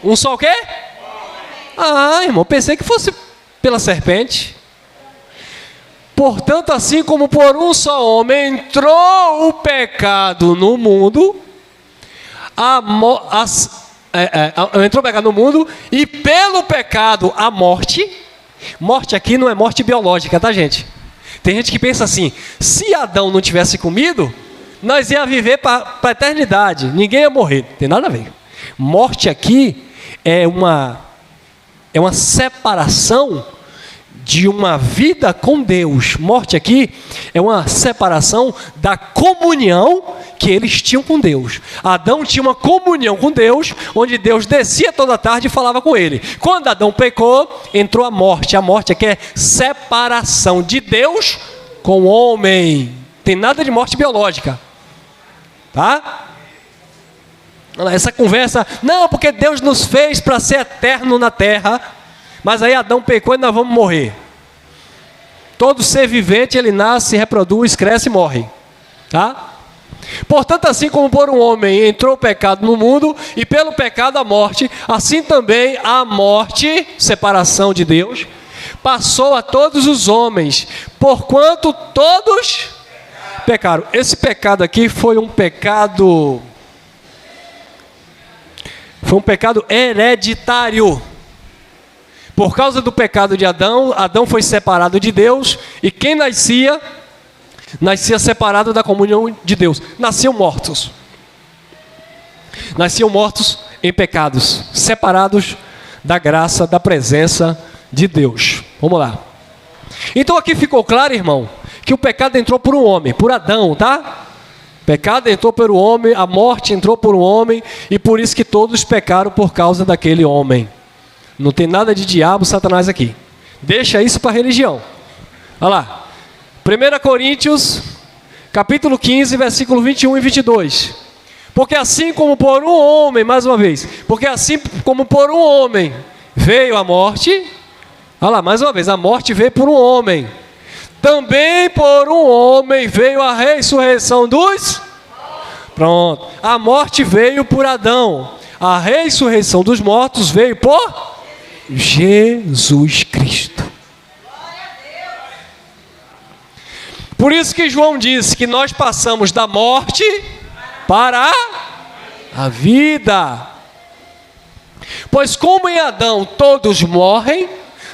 Um só o quê? Irmão, pensei que fosse pela serpente. Portanto, assim como por um só homem entrou o pecado no mundo, entrou o pecado no mundo, e pelo pecado a morte. Morte aqui não é morte biológica, tá, gente? Tem gente que pensa assim, se Adão não tivesse comido, nós ia viver para a eternidade, ninguém ia morrer. Tem nada a ver. Morte aqui é uma separação de uma vida com Deus. Morte aqui é uma separação da comunhão que eles tinham com Deus. Adão tinha uma comunhão com Deus, onde Deus descia toda tarde e falava com ele. Quando Adão pecou, entrou a morte. A morte aqui é separação de Deus com o homem. Tem nada de morte biológica. Tá? Essa conversa, não, porque Deus nos fez para ser eterno na terra, mas aí Adão pecou e nós vamos morrer. Todo ser vivente, ele nasce, reproduz, cresce e morre. Tá? Portanto, assim como por um homem entrou o pecado no mundo, e pelo pecado a morte, assim também a morte, separação de Deus, passou a todos os homens, porquanto todos pecaram. Esse pecado aqui foi um pecado hereditário. Por causa do pecado de Adão, Adão foi separado de Deus, e quem nascia separado da comunhão de Deus. Nasciam mortos em pecados, separados da graça, da presença de Deus. Vamos lá. Então aqui ficou claro, irmão, que o pecado entrou por um homem, por Adão, tá? O pecado entrou por um homem, a morte entrou por um homem, e por isso que todos pecaram por causa daquele homem. Não tem nada de diabo, Satanás aqui. Deixa isso para a religião. Olha lá. 1 Coríntios, capítulo 15, versículo 21 e 22. Porque assim como por um homem, mais uma vez, porque assim como por um homem veio a morte, olha lá, mais uma vez, a morte veio por um homem. Também por um homem veio a ressurreição dos... Pronto. A morte veio por Adão. A ressurreição dos mortos veio por Jesus Cristo. Por isso que João disse que nós passamos da morte para a vida. Pois como em Adão todos morrem,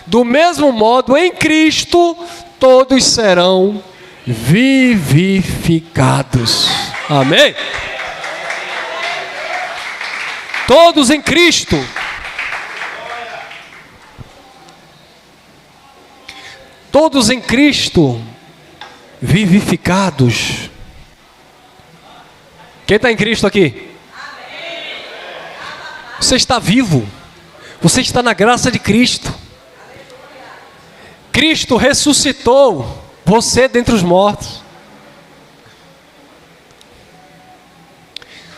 do mesmo modo em Cristo todos serão vivificados. Amém? Todos em Cristo. Todos em Cristo vivificados. Quem está em Cristo aqui? Você está vivo. Você está na graça de Cristo. Cristo ressuscitou você dentre os mortos.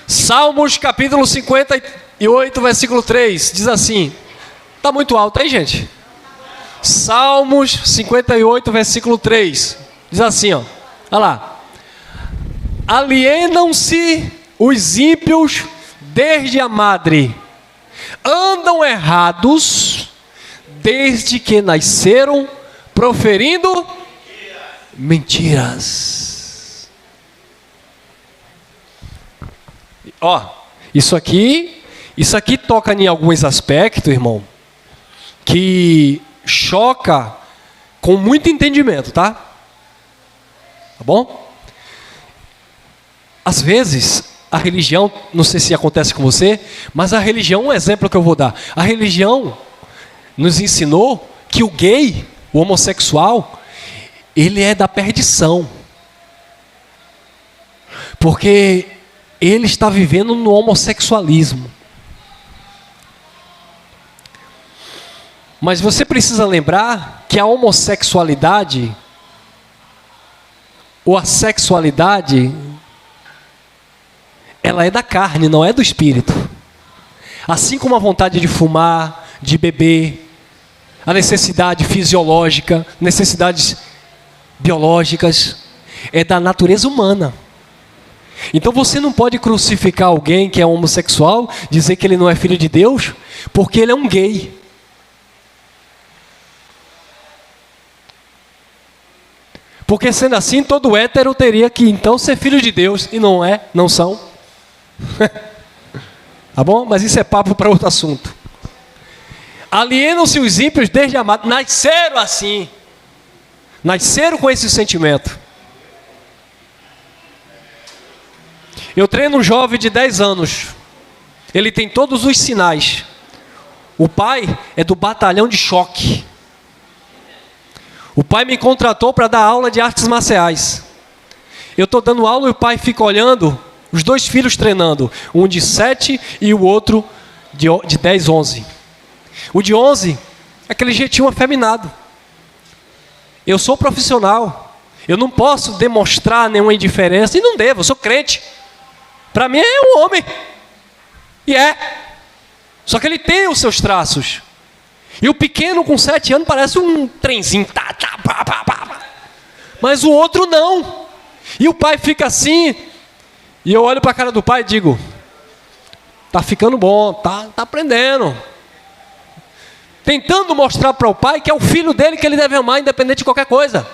Salmos capítulo 58, versículo 3, diz assim. Está muito alto aí, gente? Salmos 58, versículo 3. Diz assim, ó. Olha lá. Alienam-se os ímpios desde a madre. Andam errados desde que nasceram, proferindo mentiras. Ó, isso aqui toca em alguns aspectos, irmão, que choca com muito entendimento, tá? Tá bom? Às vezes, a religião, não sei se acontece com você, mas a religião, um exemplo que eu vou dar. A religião nos ensinou que o gay, o homossexual, ele é da perdição. Porque ele está vivendo no homossexualismo. Mas você precisa lembrar que a homossexualidade ou a sexualidade, ela é da carne, não é do espírito. Assim como a vontade de fumar, de beber, a necessidade fisiológica, necessidades biológicas, é da natureza humana. Então você não pode crucificar alguém que é homossexual, dizer que ele não é filho de Deus, porque ele é um gay. Porque sendo assim, todo hétero teria que então ser filho de Deus, e não é, não são. Tá bom? Mas isso é papo para outro assunto. Alienam-se os ímpios desde a madre. Nasceram assim. Nasceram com esse sentimento. Eu treino um jovem de 10 anos. Ele tem todos os sinais. O pai é do batalhão de choque. O pai me contratou para dar aula de artes marciais. Eu estou dando aula e o pai fica olhando, os dois filhos treinando. Um de 7 e o outro de 10, 11. O de 11 é aquele jeitinho afeminado. Eu sou profissional. Eu não posso demonstrar nenhuma indiferença. E não devo, eu sou crente. Para mim é um homem. E é. Só que ele tem os seus traços. E o pequeno com 7 anos parece um trenzinho. Tá, pá, pá, pá. Mas o outro não. E o pai fica assim. E eu olho para a cara do pai e digo: tá ficando bom, tá aprendendo. Tentando mostrar para o pai que é o filho dele que ele deve amar, independente de qualquer coisa.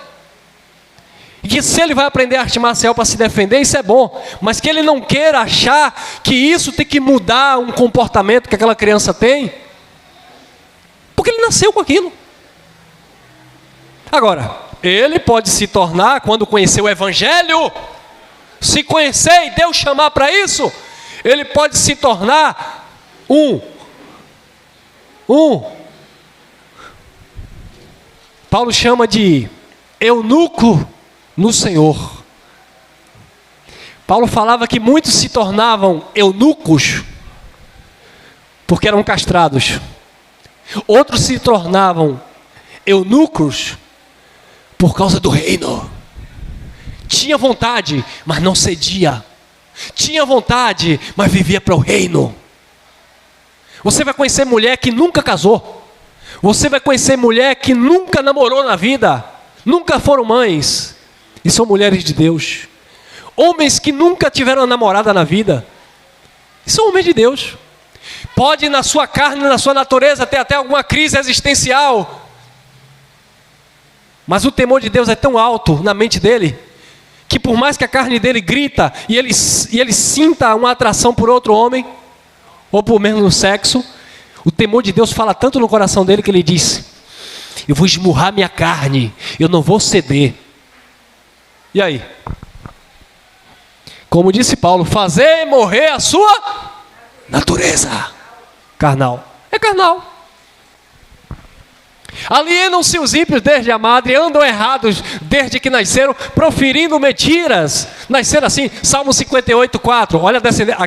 E que se ele vai aprender arte marcial para se defender, isso é bom. Mas que ele não queira achar que isso tem que mudar um comportamento que aquela criança tem. Porque ele nasceu com aquilo. Agora, ele pode se tornar, quando conhecer o Evangelho, se conhecer e Deus chamar para isso, ele pode se tornar Paulo chama de eunuco no Senhor. Paulo falava que muitos se tornavam eunucos porque eram castrados. Outros se tornavam eunucos por causa do reino. Tinha vontade, mas não cedia. Tinha vontade, mas vivia para o reino. Você vai conhecer mulher que nunca casou. Você vai conhecer mulher que nunca namorou na vida. Nunca foram mães. E são mulheres de Deus. Homens que nunca tiveram namorada na vida. E são homens de Deus. Pode na sua carne, na sua natureza, ter até alguma crise existencial. Mas o temor de Deus é tão alto na mente dele, que por mais que a carne dele grita, e ele sinta uma atração por outro homem, ou por mesmo sexo, o temor de Deus fala tanto no coração dele que ele diz: eu vou esmurrar minha carne, eu não vou ceder. E aí? Como disse Paulo, fazer morrer a sua natureza carnal. É carnal. Alienam-se os ímpios desde a madre, andam errados desde que nasceram, proferindo mentiras. Nasceram assim, Salmo 58:4. Olha,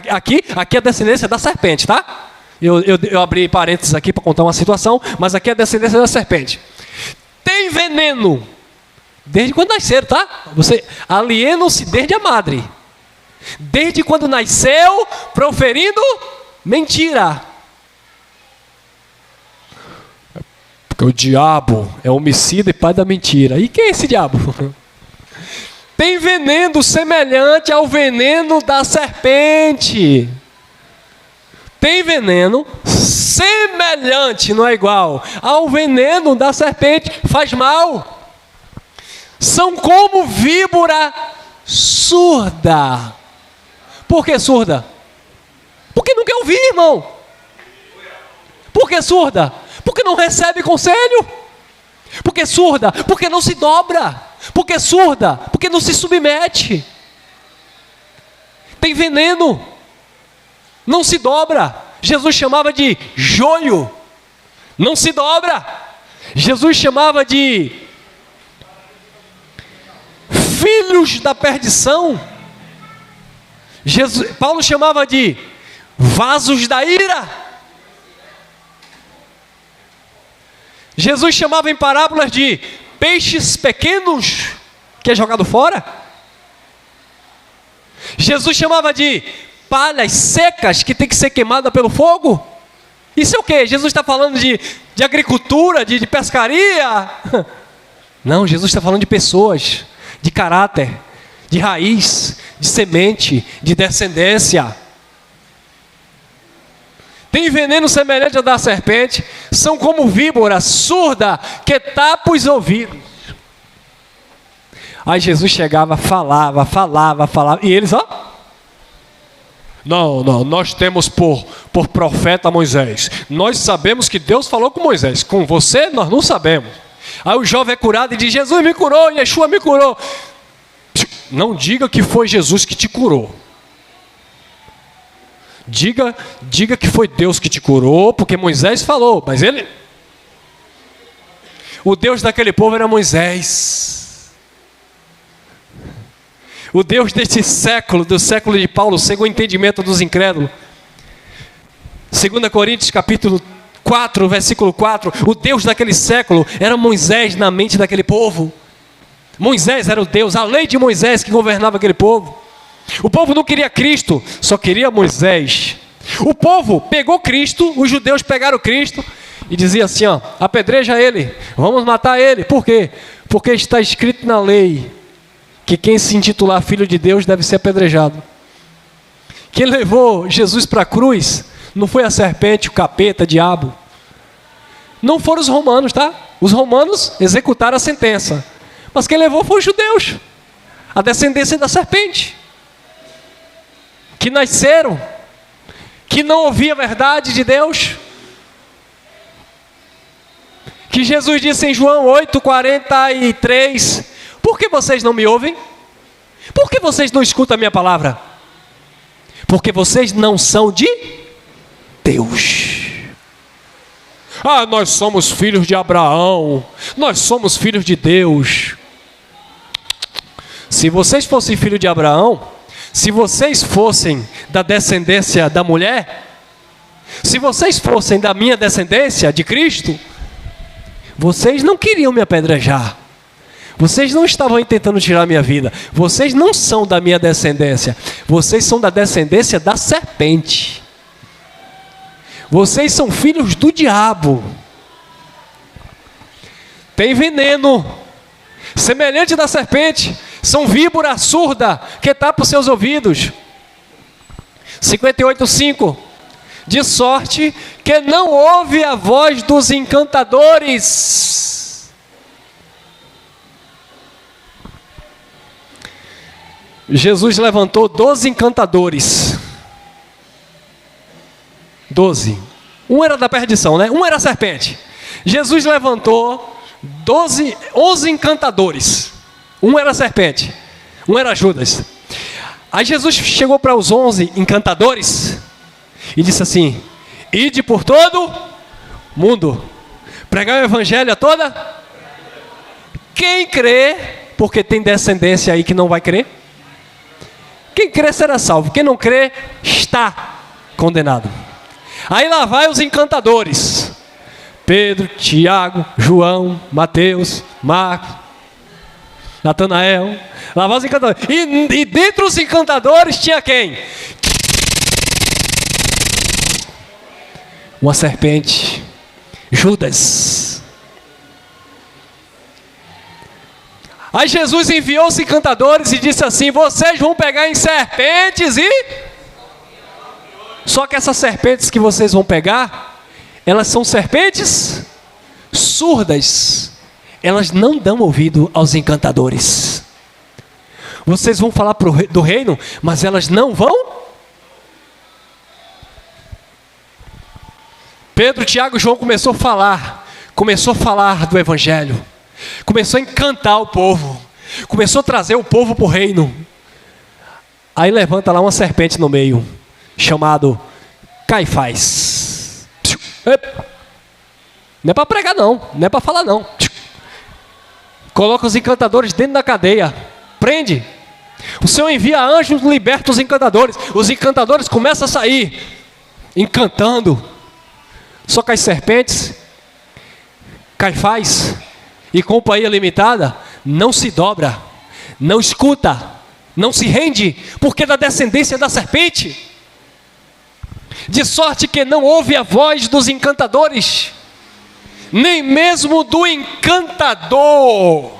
aqui é a descendência da serpente, tá? Eu abri parênteses aqui para contar uma situação, mas aqui é a descendência da serpente. Tem veneno desde quando nasceram, tá? Você alienam-se desde a madre. Desde quando nasceu, proferindo mentira. Porque o diabo é homicida e pai da mentira. E quem é esse diabo? Tem veneno semelhante ao veneno da serpente. Tem veneno semelhante, não é igual, ao veneno da serpente. Faz mal. São como víbora surda. Por que surda? Porque não quer ouvir, irmão. Por que surda? Porque não recebe conselho. Porque surda? Porque não se dobra. Porque surda? Porque não se submete. Tem veneno. Não se dobra. Jesus chamava de joio. Não se dobra. Jesus chamava de filhos da perdição. Paulo chamava de vasos da ira. Jesus chamava em parábolas de peixes pequenos que é jogado fora. Jesus chamava de palhas secas que tem que ser queimada pelo fogo. Isso é o quê? Jesus está falando de agricultura, de pescaria? Não, Jesus está falando de pessoas, de caráter, de raiz, de semente, de descendência. Tem veneno semelhante ao da serpente, são como víbora surda que tapa os ouvidos. Aí Jesus chegava, falava, e eles, Não, nós temos por profeta Moisés. Nós sabemos que Deus falou com Moisés. Com você, nós não sabemos. Aí o jovem é curado e diz: Jesus me curou, Yeshua me curou. Não diga que foi Jesus que te curou. Diga que foi Deus que te curou, porque Moisés falou, mas ele... O Deus daquele povo era Moisés. O Deus deste século, do século de Paulo, segundo o entendimento dos incrédulos. 2 Coríntios capítulo 4, versículo 4. O Deus daquele século era Moisés na mente daquele povo. Moisés era o Deus, a lei de Moisés que governava aquele povo. O povo não queria Cristo, só queria Moisés. O povo pegou Cristo, os judeus pegaram Cristo e dizia assim, ó, apedreja ele, vamos matar ele. Por quê? Porque está escrito na lei que quem se intitular filho de Deus deve ser apedrejado. Quem levou Jesus para a cruz não foi a serpente, o capeta, o diabo. Não foram os romanos, tá? Os romanos executaram a sentença. Mas quem levou foi os judeus. A descendência da serpente. Que nasceram. Que não ouviam a verdade de Deus. Que Jesus disse em João 8:43, por que vocês não me ouvem? Por que vocês não escutam a minha palavra? Porque vocês não são de Deus. Ah, nós somos filhos de Abraão, nós somos filhos de Deus. Se vocês fossem filhos de Abraão, se vocês fossem da descendência da mulher, se vocês fossem da minha descendência, de Cristo, vocês não queriam me apedrejar. Vocês não estavam tentando tirar a minha vida. Vocês não são da minha descendência. Vocês são da descendência da serpente. Vocês são filhos do diabo. Tem veneno semelhante da serpente. São víbora surda que tapa os seus ouvidos. 58:5. De sorte que não ouve a voz dos encantadores. Jesus levantou 12 encantadores. 12. Um era da perdição, né? Um era a serpente. Jesus levantou 11 encantadores. Um era a serpente. Um era Judas. Aí Jesus chegou para os 11 encantadores e disse assim: ide por todo mundo, pregar o evangelho a toda. Quem crê, porque tem descendência aí que não vai crer. Quem crê será salvo, quem não crê está condenado. Aí lá vai os encantadores: Pedro, Tiago, João, Mateus, Marcos, Natanael. Lá vai os encantadores. E dentre os encantadores tinha quem? Uma serpente, Judas. Aí Jesus enviou os encantadores e disse assim: vocês vão pegar em serpentes e... Só que essas serpentes que vocês vão pegar, elas são serpentes surdas. Elas não dão ouvido aos encantadores. Vocês vão falar do reino, mas elas não vão. Pedro, Tiago e João começou a falar do evangelho. Começou a encantar o povo. Começou a trazer o povo para o reino. Aí levanta lá uma serpente no meio, chamado Caifás. Não é para pregar não, não é para falar não. Coloca os encantadores dentro da cadeia, prende. O Senhor envia anjos, liberta os encantadores. Os encantadores começam a sair, encantando. Só que as serpentes, Caifás e companhia limitada, não se dobra, não escuta, não se rende, porque é da descendência da serpente. De sorte que não ouve a voz dos encantadores, nem mesmo do encantador.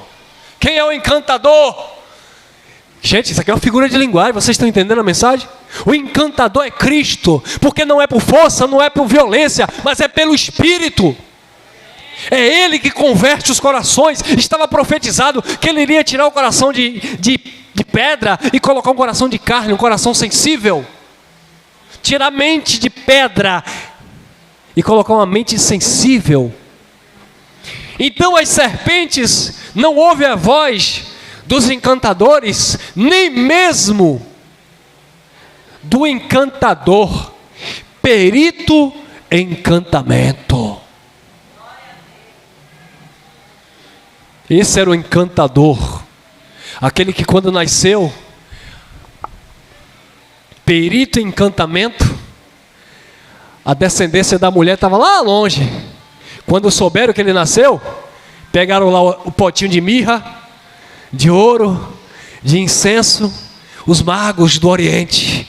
Quem é o encantador? Gente, isso aqui é uma figura de linguagem, vocês estão entendendo a mensagem? O encantador é Cristo, porque não é por força, não é por violência, mas é pelo Espírito. É Ele que converte os corações. Estava profetizado que Ele iria tirar o coração de pedra e colocar um coração de carne, um coração sensível. Tirar a mente de pedra e colocar uma mente sensível. Então as serpentes não ouvem a voz dos encantadores, nem mesmo do encantador, perito em encantamento. Esse era o encantador, aquele que quando nasceu, perito em encantamento, a descendência da mulher estava lá longe. Quando souberam que ele nasceu, pegaram lá o potinho de mirra, de ouro, de incenso, os magos do Oriente,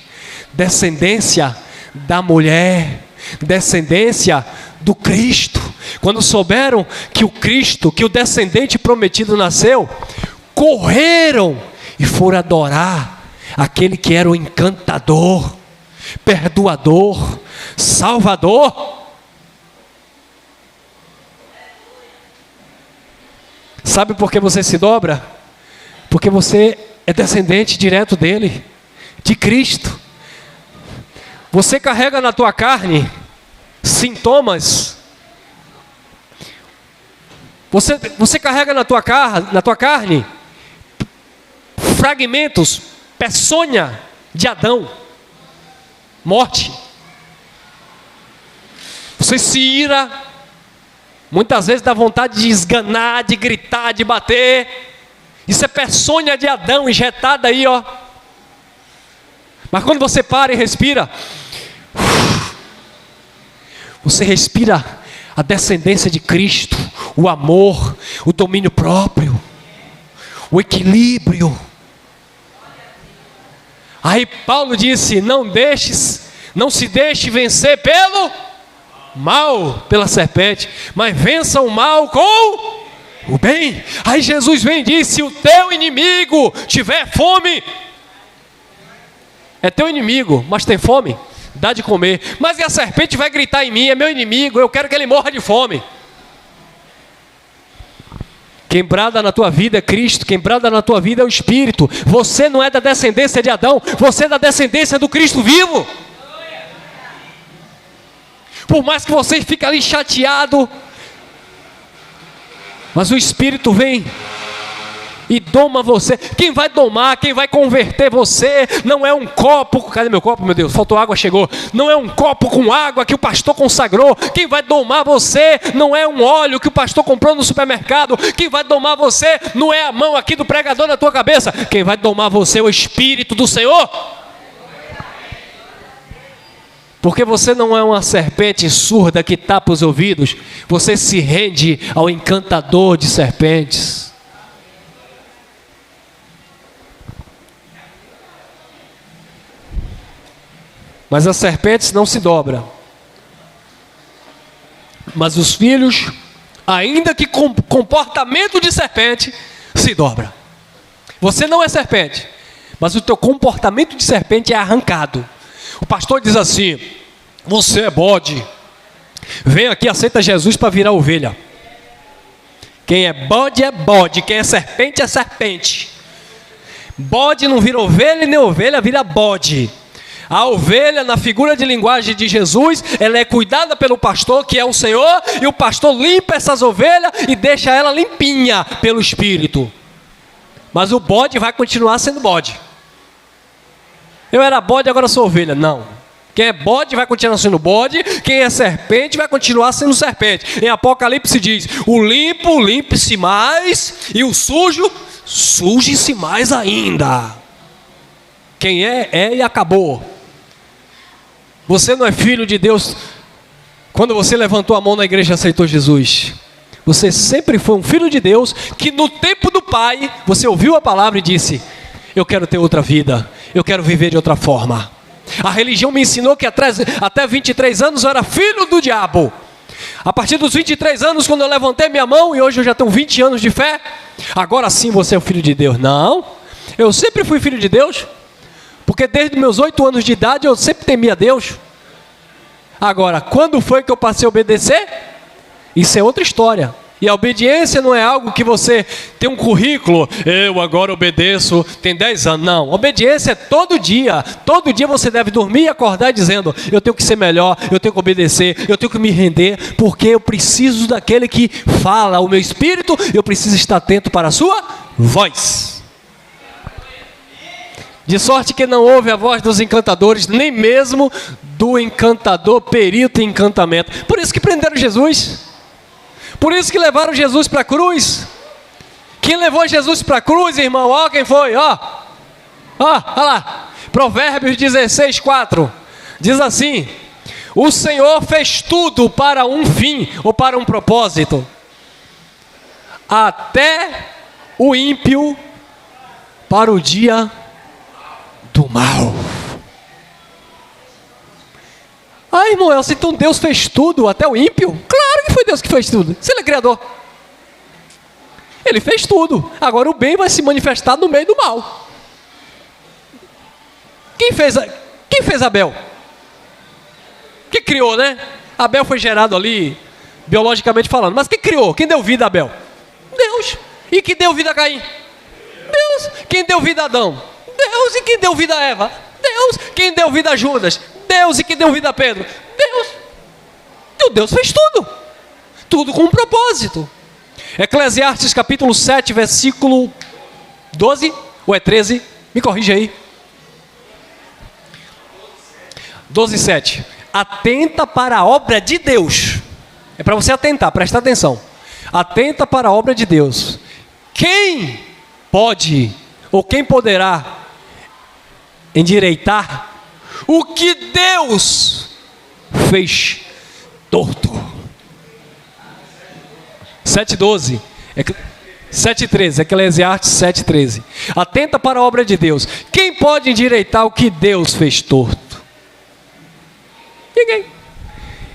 descendência da mulher, descendência do Cristo, quando souberam que o Cristo, que o descendente prometido nasceu, correram e foram adorar aquele que era o encantador, perdoador, salvador. Sabe por que você se dobra? Porque você é descendente direto dele, de Cristo. Você carrega na tua carne sintomas. Você carrega na tua carne fragmentos, peçonha de Adão, morte. Você se ira, muitas vezes dá vontade de esganar, de gritar, de bater. Isso é peçonha de Adão injetada aí, ó. Mas quando você para e respira, você respira a descendência de Cristo, o amor, o domínio próprio, o equilíbrio. Aí Paulo disse: não se deixe vencer pelo mal, pela serpente, mas vença o mal com o bem. Aí Jesus vem e diz: se o teu inimigo tiver fome, é teu inimigo, mas tem fome, dá de comer. Mas e a serpente vai gritar em mim: é meu inimigo, eu quero que ele morra de fome. Quem brada na tua vida é Cristo, quem brada na tua vida é o Espírito. Você não é da descendência de Adão, você é da descendência do Cristo vivo. Por mais que você fique ali chateado, mas o Espírito vem e doma você. Quem vai domar, quem vai converter você, não é um copo. Cadê meu copo, meu Deus? Faltou água, chegou. Não é um copo com água que o pastor consagrou. Quem vai domar você não é um óleo que o pastor comprou no supermercado. Quem vai domar você não é a mão aqui do pregador na tua cabeça. Quem vai domar você é o Espírito do Senhor. Porque você não é uma serpente surda que tapa os ouvidos. Você se rende ao encantador de serpentes. Mas as serpentes não se dobram. Mas os filhos, ainda que com comportamento de serpente, se dobram. Você não é serpente, mas o teu comportamento de serpente é arrancado. O pastor diz assim: você é bode, vem aqui, aceita Jesus para virar ovelha. Quem é bode, quem é serpente. Bode não vira ovelha e nem ovelha vira bode. A ovelha, na figura de linguagem de Jesus, ela é cuidada pelo pastor, que é o Senhor, e o pastor limpa essas ovelhas e deixa ela limpinha pelo Espírito. Mas o bode vai continuar sendo bode. Eu era bode, agora sou ovelha. Não. Quem é bode vai continuar sendo bode, quem é serpente vai continuar sendo serpente. Em Apocalipse diz: o limpo, limpe-se mais, e o sujo, suje-se mais ainda. Quem é e acabou. Você não é filho de Deus quando você levantou a mão na igreja e aceitou Jesus. Você sempre foi um filho de Deus que no tempo do Pai, você ouviu a palavra e disse: eu quero ter outra vida, eu quero viver de outra forma. A religião me ensinou que até 23 anos eu era filho do diabo. A partir dos 23 anos, quando eu levantei minha mão, e hoje eu já tenho 20 anos de fé, agora sim você é o filho de Deus. Não, eu sempre fui filho de Deus. Porque desde meus 8 anos de idade eu sempre temia Deus. Agora, quando foi que eu passei a obedecer? Isso é outra história. E a obediência não é algo que você tem um currículo: eu agora obedeço, tem 10 anos. Não, obediência é todo dia. Todo dia você deve dormir e acordar dizendo: eu tenho que ser melhor, eu tenho que obedecer, eu tenho que me render, porque eu preciso daquele que fala o meu espírito, eu preciso estar atento para a sua voz. De sorte que não ouve a voz dos encantadores, nem mesmo do encantador perito em encantamento. Por isso que prenderam Jesus. Por isso que levaram Jesus para a cruz. Quem levou Jesus para a cruz, irmão? Ó, quem foi? Ó lá. Provérbios 16:4. Diz assim: o Senhor fez tudo para um fim, ou para um propósito. Até o ímpio para o dia mal. Ah, irmão Elcio, então Deus fez tudo, até o ímpio? Claro que foi Deus que fez tudo. Se Ele é criador. Ele fez tudo. Agora o bem vai se manifestar no meio do mal. Quem fez Abel? Quem criou, né? Abel foi gerado ali, biologicamente falando. Mas quem criou? Quem deu vida a Abel? Deus. E quem deu vida a Caim? Deus. Quem deu vida a Adão? Deus. E quem deu vida a Eva? Deus. Quem deu vida a Judas? Deus. E quem deu vida a Pedro? Deus. Então Deus fez tudo. Tudo com um propósito. Eclesiastes capítulo 7, versículo 12, ou é 13? Me corrija aí. 12, 7. Atenta para a obra de Deus. É para você atentar, presta atenção. Atenta para a obra de Deus. Quem pode, ou quem poderá endireitar o que Deus fez torto? 7:12. 7:13. Eclesiastes 7:13. Atenta para a obra de Deus. Quem pode endireitar o que Deus fez torto? Ninguém.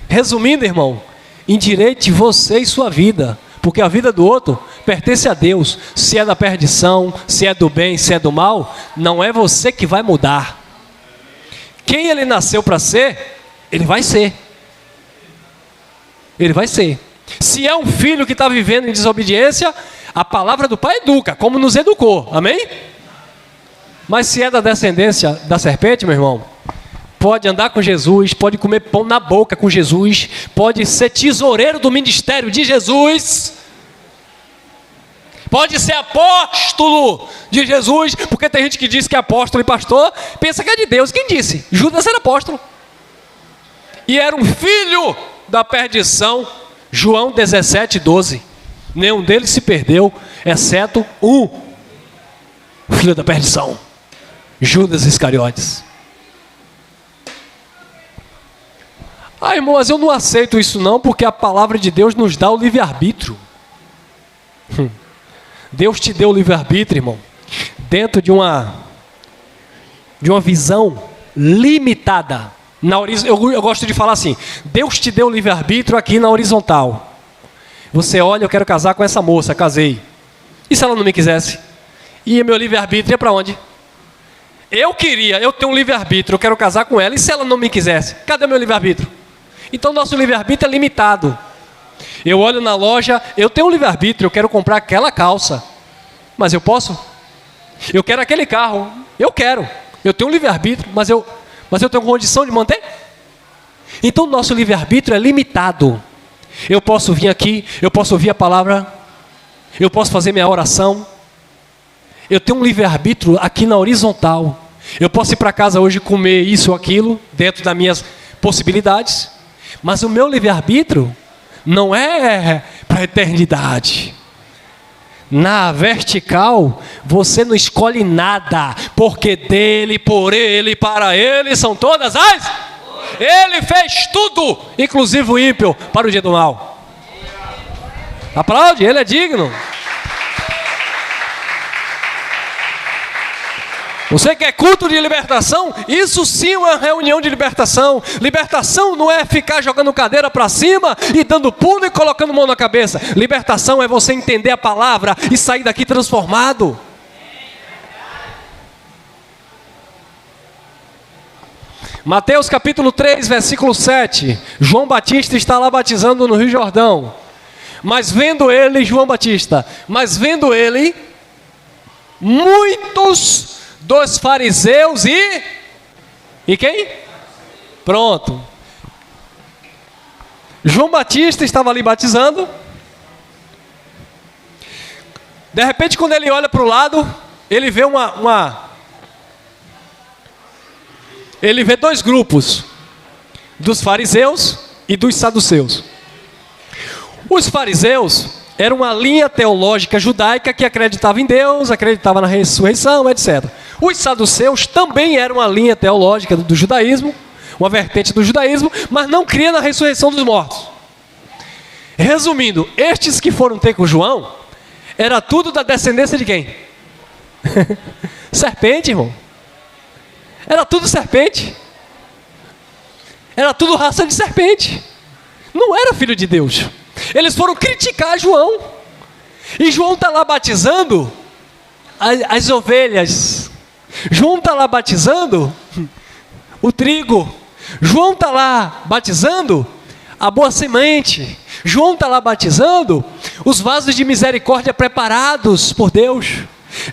Resumindo, irmão, endireite você e sua vida, porque a vida do outro pertence a Deus. Se é da perdição, se é do bem, se é do mal, não é você que vai mudar. Quem ele nasceu para ser, ele vai ser. Ele vai ser. Se é um filho que está vivendo em desobediência, a palavra do pai educa, como nos educou, amém? Mas se é da descendência da serpente, meu irmão, pode andar com Jesus, pode comer pão na boca com Jesus, pode ser tesoureiro do ministério de Jesus, pode ser apóstolo de Jesus, porque tem gente que diz que é apóstolo e pastor, pensa que é de Deus. Quem disse? Judas era apóstolo. E era um filho da perdição. João 17:12. Nenhum deles se perdeu, exceto um filho da perdição, Judas Iscariotes. Ah, irmão, mas eu não aceito isso não, porque a palavra de Deus nos dá o livre-arbítrio. Deus te deu o livre-arbítrio, irmão, dentro de uma visão limitada. Eu gosto de falar assim: Deus te deu o livre-arbítrio aqui na horizontal. Você olha, eu quero casar com essa moça, casei. E se ela não me quisesse? E meu livre-arbítrio é para onde? Eu tenho um livre-arbítrio, eu quero casar com ela, e se ela não me quisesse? Cadê meu livre-arbítrio? Então nosso livre-arbítrio é limitado. Eu olho na loja, eu tenho um livre-arbítrio, eu quero comprar aquela calça, mas eu posso? Eu quero aquele carro, eu tenho um livre-arbítrio, mas eu tenho condição de manter? Então nosso livre-arbítrio é limitado. Eu posso vir aqui, eu posso ouvir a palavra, eu posso fazer minha oração. Eu tenho um livre-arbítrio aqui na horizontal. Eu posso ir para casa hoje comer isso ou aquilo, dentro das minhas possibilidades. Mas o meu livre-arbítrio não é para a eternidade. Na vertical, você não escolhe nada, porque dele, por ele, para ele são todas as... Ele fez tudo, inclusive o ímpio, para o dia do mal. Aplaude, ele é digno. Você quer culto de libertação? Isso sim é uma reunião de libertação. Libertação não é ficar jogando cadeira para cima e dando pulo e colocando mão na cabeça. Libertação é você entender a palavra e sair daqui transformado. Mateus capítulo 3, versículo 7. João Batista está lá batizando no Rio Jordão. Mas vendo ele, muitos dos fariseus e quem? Pronto. João Batista estava ali batizando. De repente, quando ele olha para o lado, ele vê ele vê dois grupos, dos fariseus e dos saduceus. Os fariseus eram uma linha teológica judaica que acreditava em Deus, acreditava na ressurreição, etc. Os saduceus também eram uma linha teológica do judaísmo, uma vertente do judaísmo, mas não cria na ressurreição dos mortos. Resumindo, estes que foram ter com João, era tudo da descendência de quem? Serpente, irmão. Era tudo serpente. Era tudo raça de serpente. Não era filho de Deus. Eles foram criticar João. E João está lá batizando as ovelhas. João está lá batizando o trigo. João está lá batizando a boa semente. João está lá batizando os vasos de misericórdia preparados por Deus.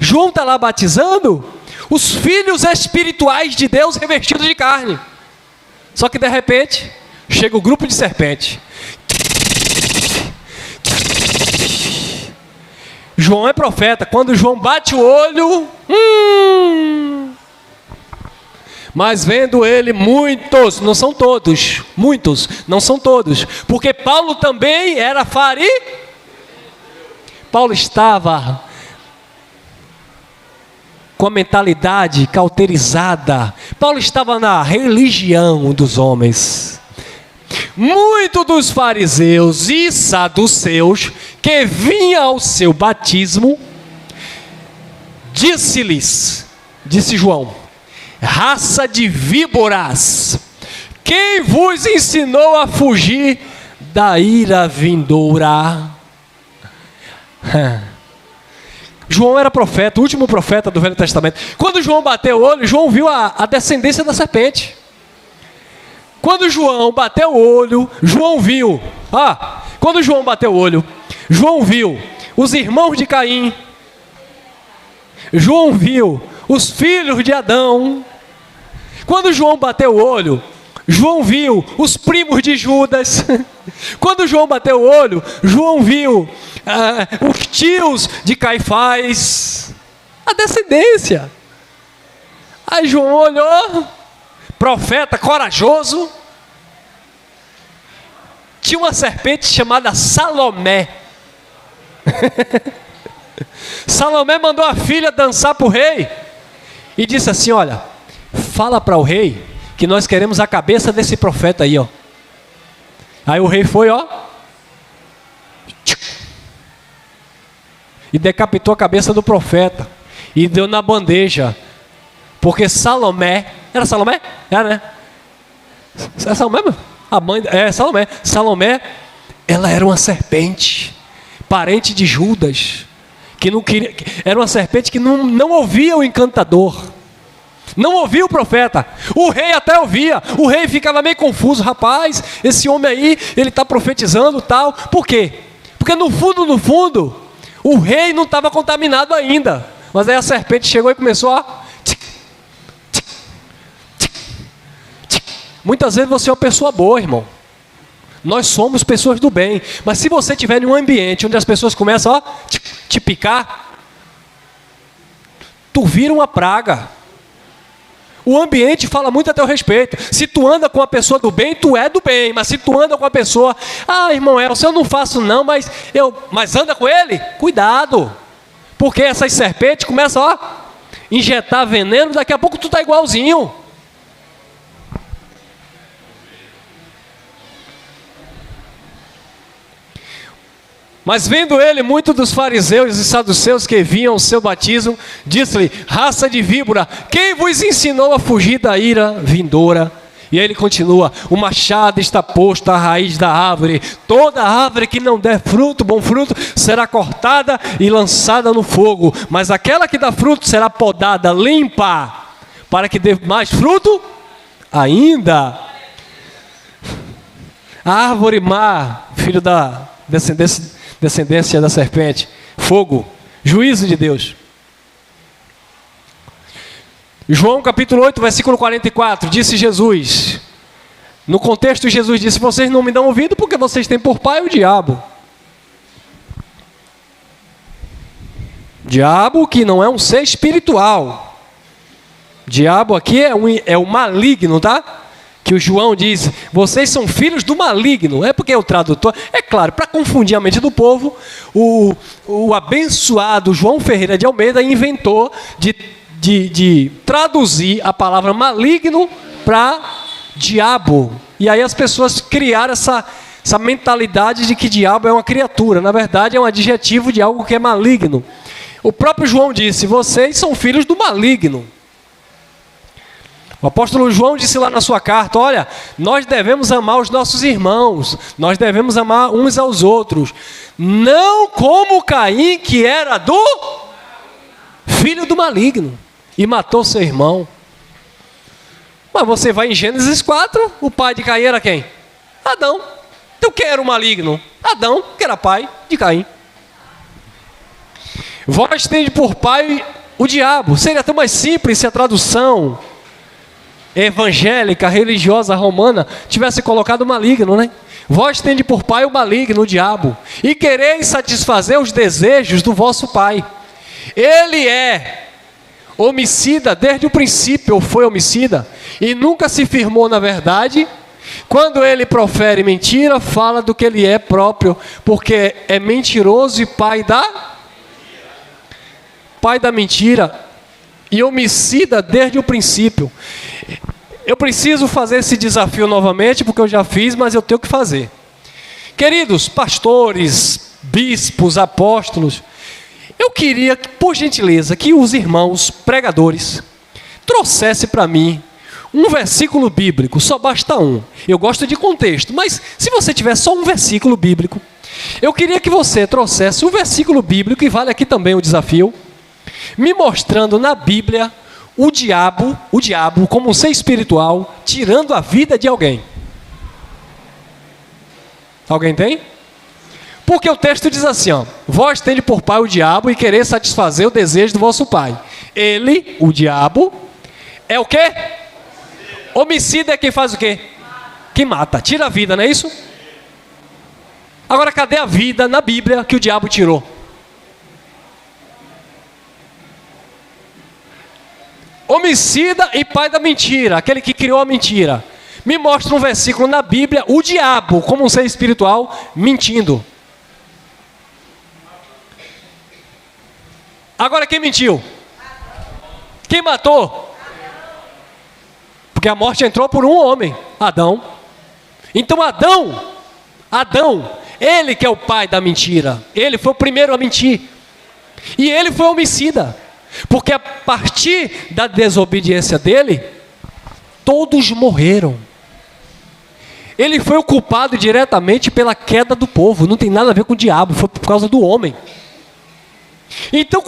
João está lá batizando os filhos espirituais de Deus revestidos de carne. Só que de repente chega o grupo de serpente. João é profeta. Quando João bate o olho, mas vendo ele muitos, não são todos, muitos, não são todos, porque Paulo também era Paulo estava com a mentalidade cauterizada. Paulo estava na religião dos homens. Muitos dos fariseus e saduceus que vinham ao seu batismo, disse João: raça de víboras, quem vos ensinou a fugir da ira vindoura? João era profeta, o último profeta do Velho Testamento. Quando João bateu o olho, João viu a descendência da serpente. Quando João bateu o olho, João viu. Quando João bateu o olho, João viu os irmãos de Caim. João viu os filhos de Adão. Quando João bateu o olho, João viu os primos de Judas. Quando João bateu o olho, João viu os tios de Caifás. A descendência. Aí João olhou, profeta corajoso. Tinha uma serpente chamada Salomé. Salomé mandou a filha dançar para o rei e disse assim: olha, fala para o rei que nós queremos a cabeça desse profeta aí, ó. Aí o rei foi, ó, e decapitou a cabeça do profeta e deu na bandeja, porque Salomé, era Salomé? Era, né? É Salomé, meu? A mãe, Salomé. Salomé, ela era uma serpente, parente de Judas, que não queria, era uma serpente que não ouvia o encantador, não ouvia o profeta. O rei até ouvia, o rei ficava meio confuso: rapaz, esse homem aí, ele está profetizando tal. Por quê? Porque no fundo, o rei não estava contaminado ainda, mas aí a serpente chegou e começou a... Muitas vezes você é uma pessoa boa, irmão. Nós somos pessoas do bem. Mas se você estiver em um ambiente onde as pessoas começam a te picar, tu vira uma praga. O ambiente fala muito a teu respeito. Se tu anda com uma pessoa do bem, tu é do bem. Mas se tu anda com uma pessoa, irmão Elcio, eu não faço não, mas anda com ele, cuidado. Porque essas serpentes começam a injetar veneno, daqui a pouco tu tá igualzinho. Mas vendo ele muitos dos fariseus e saduceus que vinham ao seu batismo, disse-lhe: raça de víbora, quem vos ensinou a fugir da ira vindoura? E ele continua: o machado está posto à raiz da árvore, toda árvore que não der fruto, bom fruto, será cortada e lançada no fogo, mas aquela que dá fruto será podada, limpa, para que dê mais fruto ainda. A árvore má, filho da descendência da serpente, fogo, juízo de Deus. João capítulo 8, versículo 44, disse Jesus, no contexto Jesus disse: vocês não me dão ouvido porque vocês têm por pai o diabo. Diabo que não é um ser espiritual. Diabo aqui é o maligno, tá? Que o João diz: vocês são filhos do maligno. É porque o tradutor, é claro, para confundir a mente do povo, o abençoado João Ferreira de Almeida inventou de traduzir a palavra maligno para diabo. E aí as pessoas criaram essa mentalidade de que diabo é uma criatura. Na verdade é um adjetivo de algo que é maligno. O próprio João disse: vocês são filhos do maligno. O apóstolo João disse lá na sua carta: olha, nós devemos amar os nossos irmãos, nós devemos amar uns aos outros, não como Caim, que era do filho do maligno, e matou seu irmão. Mas você vai em Gênesis 4, o pai de Caim era quem? Adão. Então quem era o maligno? Adão, que era pai de Caim. Vós tendes por pai o diabo. Seria tão mais simples se a tradução evangélica, religiosa, romana, tivesse colocado maligno, né? Vós tendes por pai o maligno, o diabo, e quereis satisfazer os desejos do vosso pai. Ele é homicida desde o princípio, ou foi homicida, e nunca se firmou na verdade. Quando ele profere mentira, fala do que ele é próprio, porque é mentiroso e pai da mentira e homicida desde o princípio. Eu preciso fazer esse desafio novamente, porque eu já fiz, mas eu tenho que fazer. Queridos pastores, bispos, apóstolos, eu queria, por gentileza, que os irmãos pregadores trouxessem para mim um versículo bíblico, só basta um. Eu gosto de contexto, mas se você tiver só um versículo bíblico, eu queria que você trouxesse um versículo bíblico, e vale aqui também o desafio, me mostrando na Bíblia o diabo como um ser espiritual, tirando a vida de alguém. Alguém tem? Porque o texto diz assim, ó: vós tendes por pai o diabo, e querer satisfazer o desejo do vosso pai. Ele, o diabo, é o quê? Homicida é quem faz o quê? Que mata, tira a vida, não é isso? Agora, cadê a vida na Bíblia que o diabo tirou? Homicida e pai da mentira, aquele que criou a mentira. Me mostra um versículo na Bíblia, o diabo, como um ser espiritual, mentindo. Agora, quem mentiu? Quem matou? Porque a morte entrou por um homem, Adão. Então Adão, ele que é o pai da mentira, ele foi o primeiro a mentir. E ele foi homicida, porque a partir da desobediência dele, todos morreram. Ele foi o culpado diretamente pela queda do povo, não tem nada a ver com o diabo, foi por causa do homem. Então,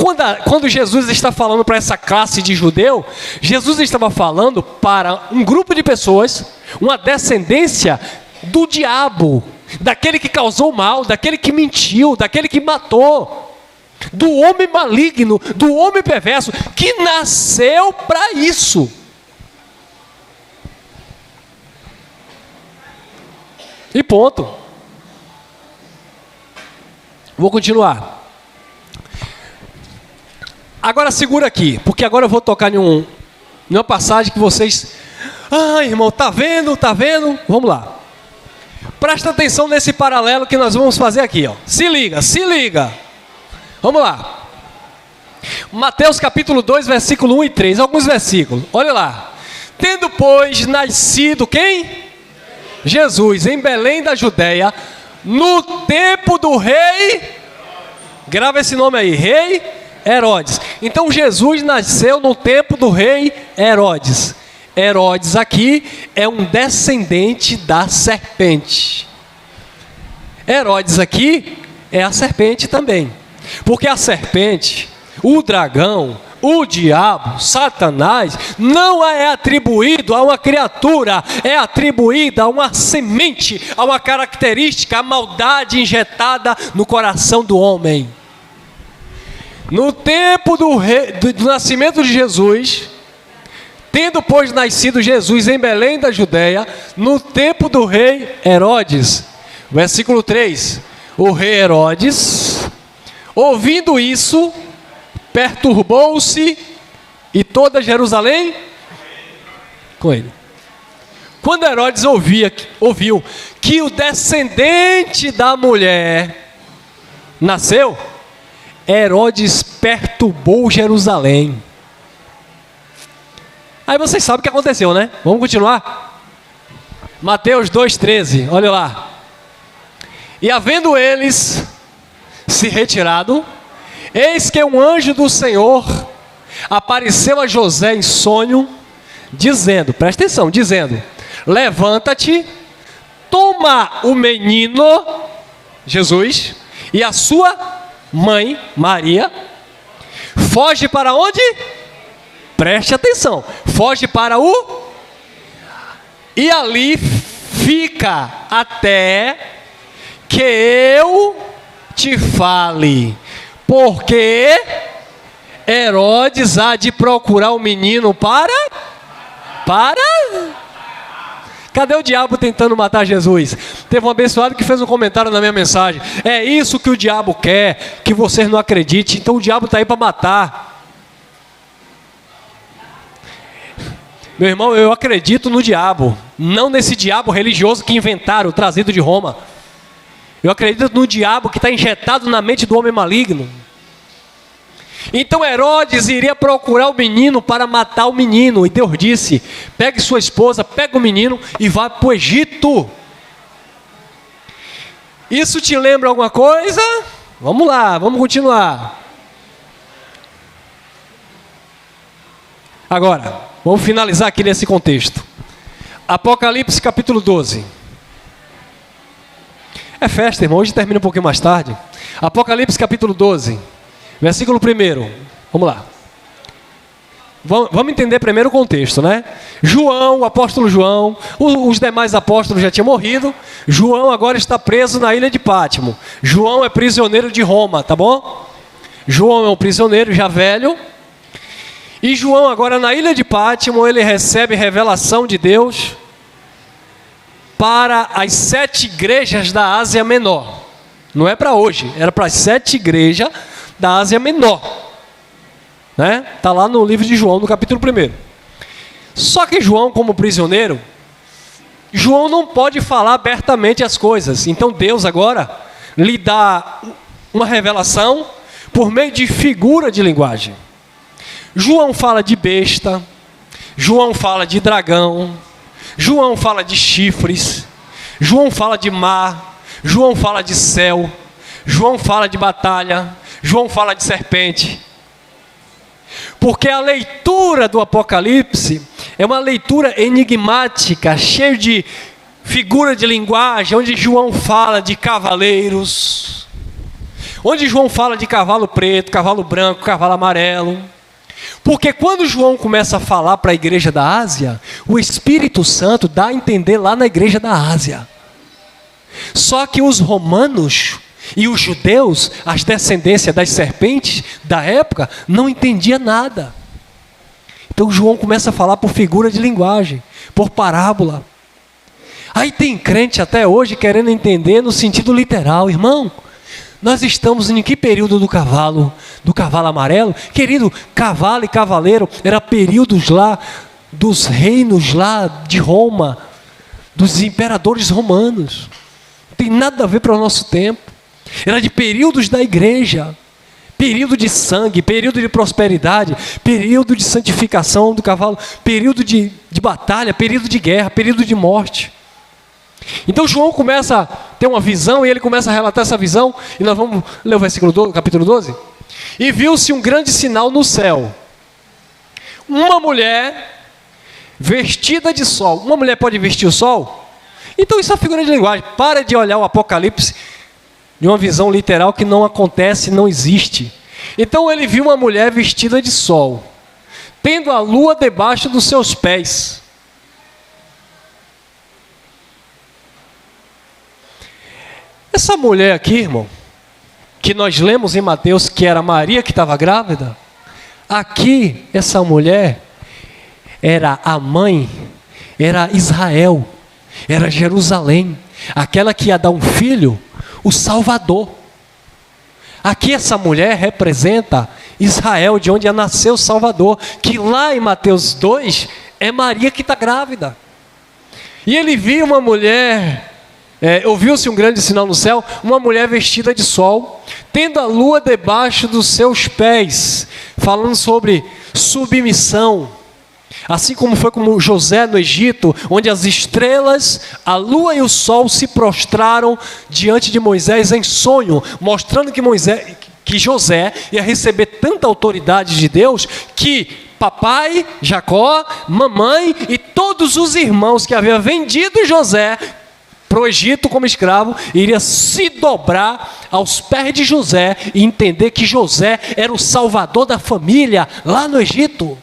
quando Jesus está falando para essa classe de judeu, Jesus estava falando para um grupo de pessoas, uma descendência do diabo, daquele que causou mal, daquele que mentiu, daquele que matou, do homem maligno, do homem perverso, que nasceu para isso. E ponto. Vou continuar. Agora segura aqui, porque agora eu vou tocar em uma passagem que vocês... Ah, irmão, tá vendo? Vamos lá. Presta atenção nesse paralelo que nós vamos fazer aqui, ó. Se liga. Vamos lá. Mateus capítulo 2, versículo 1 e 3. Alguns versículos. Olha lá. Tendo, pois, nascido quem? Jesus, em Belém da Judéia, no tempo do rei... Grava esse nome aí, rei Herodes. Então Jesus nasceu no tempo do rei Herodes. Herodes aqui é um descendente da serpente. Herodes aqui é a serpente também. Porque a serpente, o dragão, o diabo, Satanás, não é atribuído a uma criatura, é atribuído a uma semente, a uma característica, a maldade injetada no coração do homem. No tempo do nascimento de Jesus, tendo, pois, nascido Jesus em Belém da Judéia, no tempo do rei Herodes. Versículo 3. O rei Herodes, ouvindo isso, perturbou-se, e toda Jerusalém com ele. Quando Herodes ouviu que o descendente da mulher nasceu, Herodes perturbou Jerusalém. Aí vocês sabem o que aconteceu, né? Vamos continuar? Mateus 2,13, olha lá. E havendo eles se retirado, eis que um anjo do Senhor apareceu a José em sonho, dizendo, presta atenção, dizendo: levanta-te, toma o menino, Jesus, e a sua mãe, Maria, foge para onde? Preste atenção, foge para o... E ali fica até que eu te fale, porque Herodes há de procurar o menino para... Cadê o diabo tentando matar Jesus? Teve um abençoado que fez um comentário na minha mensagem: é isso que o diabo quer, que vocês não acreditem, então o diabo está aí para matar. Meu irmão, eu acredito no diabo, não nesse diabo religioso que inventaram, trazido de Roma. Eu acredito no diabo que está injetado na mente do homem maligno. Então Herodes iria procurar o menino para matar o menino, e Deus disse: pegue sua esposa, pega o menino e vá para o Egito. Isso te lembra alguma coisa? Vamos lá, vamos continuar. Agora, vamos finalizar aqui nesse contexto. Apocalipse capítulo 12. É festa, irmão, hoje termina um pouquinho mais tarde. Apocalipse capítulo 12, versículo 1. Vamos lá. Vamos entender primeiro o contexto, né? João, o apóstolo João, os demais apóstolos já tinham morrido. João agora está preso na ilha de Pátimo. João é prisioneiro de Roma, tá bom? João é um prisioneiro já velho. E João agora na ilha de Pátimo, ele recebe revelação de Deus para as 7 igrejas da Ásia Menor. Não é para hoje, era para as 7 igrejas da Ásia Menor. Né? Está lá no livro de João, no capítulo 1. Só que João, como prisioneiro, João não pode falar abertamente as coisas. Então Deus agora lhe dá uma revelação por meio de figura de linguagem. João fala de besta, João fala de dragão, João fala de chifres, João fala de mar, João fala de céu, João fala de batalha, João fala de serpente. Porque a leitura do Apocalipse é uma leitura enigmática, cheia de figura de linguagem, onde João fala de cavaleiros, onde João fala de cavalo preto, cavalo branco, cavalo amarelo. Porque quando João começa a falar para a igreja da Ásia, o Espírito Santo dá a entender lá na igreja da Ásia. Só que os romanos e os judeus, as descendências das serpentes da época, não entendiam nada. Então João começa a falar por figura de linguagem, por parábola. Aí tem crente até hoje querendo entender no sentido literal. Irmão, nós estamos em que período do cavalo amarelo? Querido, cavalo e cavaleiro era períodos lá dos reinos lá de Roma, dos imperadores romanos. Não tem nada a ver para o nosso tempo. Era de períodos da igreja, período de sangue, período de prosperidade, período de santificação do cavalo, período de batalha, período de guerra, período de morte. Então João começa a ter uma visão e ele começa a relatar essa visão, e nós vamos ler o versículo 12, capítulo 12. E viu-se um grande sinal no céu, uma mulher vestida de sol. Uma mulher pode vestir o sol? Então isso é figura de linguagem. Para de olhar o Apocalipse de uma visão literal que não acontece, não existe. Então ele viu uma mulher vestida de sol, tendo a lua debaixo dos seus pés. Essa mulher aqui, irmão, que nós lemos em Mateus que era Maria que estava grávida, aqui essa mulher era a mãe, era Israel, era Jerusalém, aquela que ia dar um filho, o Salvador. Aqui essa mulher representa Israel, de onde ia nascer o Salvador, que lá em Mateus 2 é Maria que está grávida. E ele viu uma mulher, ouviu-se um grande sinal no céu, uma mulher vestida de sol, tendo a lua debaixo dos seus pés, falando sobre submissão. Assim como foi como José no Egito, onde as estrelas, a lua e o sol se prostraram diante de Moisés em sonho, mostrando que José ia receber tanta autoridade de Deus, que papai, Jacó, mamãe e todos os irmãos que haviam vendido José para o Egito como escravo, iria se dobrar aos pés de José e entender que José era o salvador da família lá no Egito.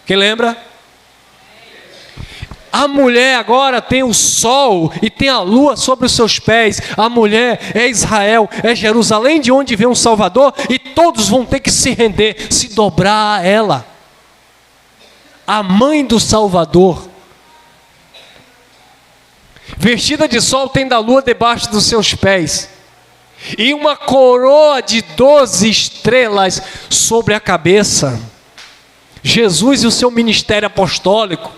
Quem lembra? A mulher agora tem o sol e tem a lua sobre os seus pés. A mulher é Israel, é Jerusalém, de onde vem um Salvador, e todos vão ter que se render, se dobrar a ela. A mãe do Salvador, vestida de sol, tendo a lua debaixo dos seus pés, e uma coroa de 12 estrelas sobre a cabeça. Jesus e o seu ministério apostólico.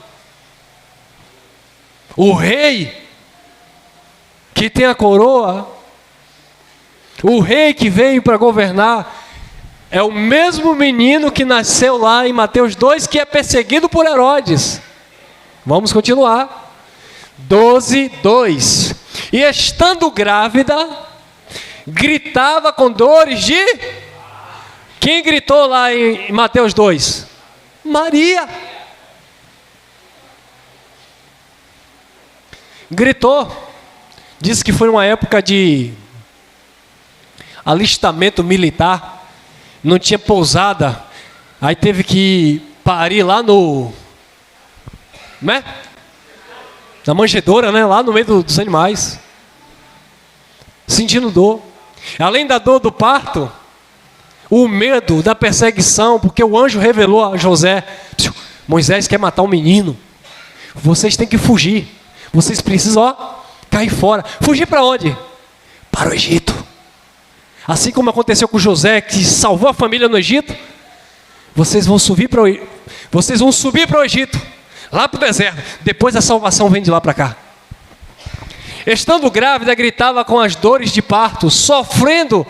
O rei que tem a coroa, o rei que veio para governar, é o mesmo menino que nasceu lá em Mateus 2, que é perseguido por Herodes. Vamos continuar. 12:2. E estando grávida, gritava com dores de... Quem gritou lá em Mateus 2? Maria. Gritou. Diz que foi uma época de alistamento militar. Não tinha pousada. Aí teve que parir lá no... né? Na manjedoura, né? Lá no meio dos animais. Sentindo dor. Além da dor do parto, o medo da perseguição, porque o anjo revelou a José: Moisés quer matar um menino. Vocês têm que fugir. Vocês precisam, cair fora. Fugir para onde? Para o Egito. Assim como aconteceu com José, que salvou a família no Egito, vocês vão subir para o Egito, lá para o deserto. Depois a salvação vem de lá para cá. Estando grávida, gritava com as dores de parto, sofrendo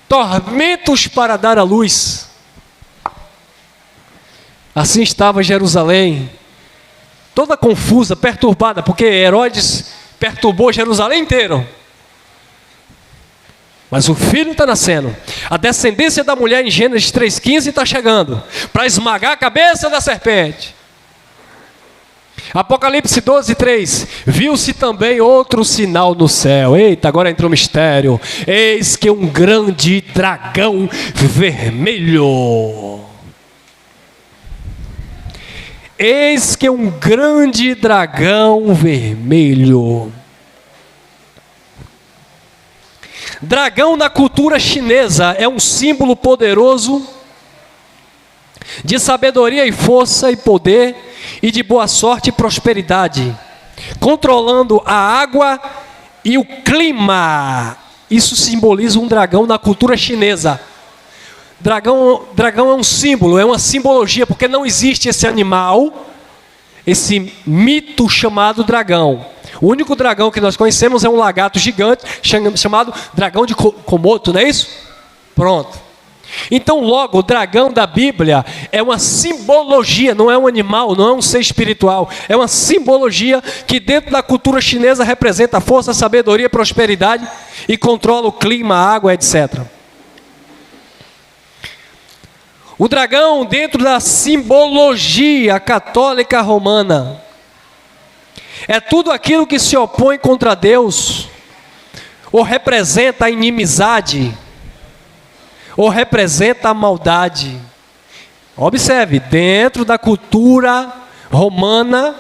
tormentos para dar à luz. Assim estava Jerusalém, toda confusa, perturbada, porque Herodes perturbou Jerusalém inteiro. Mas o filho está nascendo. A descendência da mulher em Gênesis 3,15 está chegando para esmagar a cabeça da serpente. Apocalipse 12:3. Viu-se também outro sinal no céu. Eita, agora entrou o mistério. Eis que um grande dragão vermelho. Eis que um grande dragão vermelho. Dragão na cultura chinesa é um símbolo poderoso de sabedoria e força e poder e de boa sorte e prosperidade, controlando a água e o clima. Isso simboliza um dragão na cultura chinesa. Dragão é um símbolo, é uma simbologia, porque não existe esse animal, esse mito chamado dragão. O único dragão que nós conhecemos é um lagarto gigante chamado dragão de Komodo, não é isso? Pronto. Então logo, o dragão da Bíblia é uma simbologia, não é um animal, não é um ser espiritual. É uma simbologia que dentro da cultura chinesa representa força, sabedoria, prosperidade e controla o clima, a água, etc. O dragão, dentro da simbologia católica romana, é tudo aquilo que se opõe contra Deus, ou representa a inimizade, ou representa a maldade. Observe, dentro da cultura romana,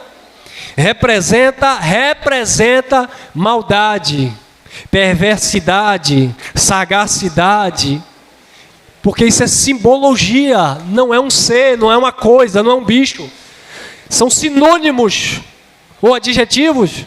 representa maldade, perversidade, sagacidade, porque isso é simbologia, não é um ser, não é uma coisa, não é um bicho. São sinônimos ou adjetivos.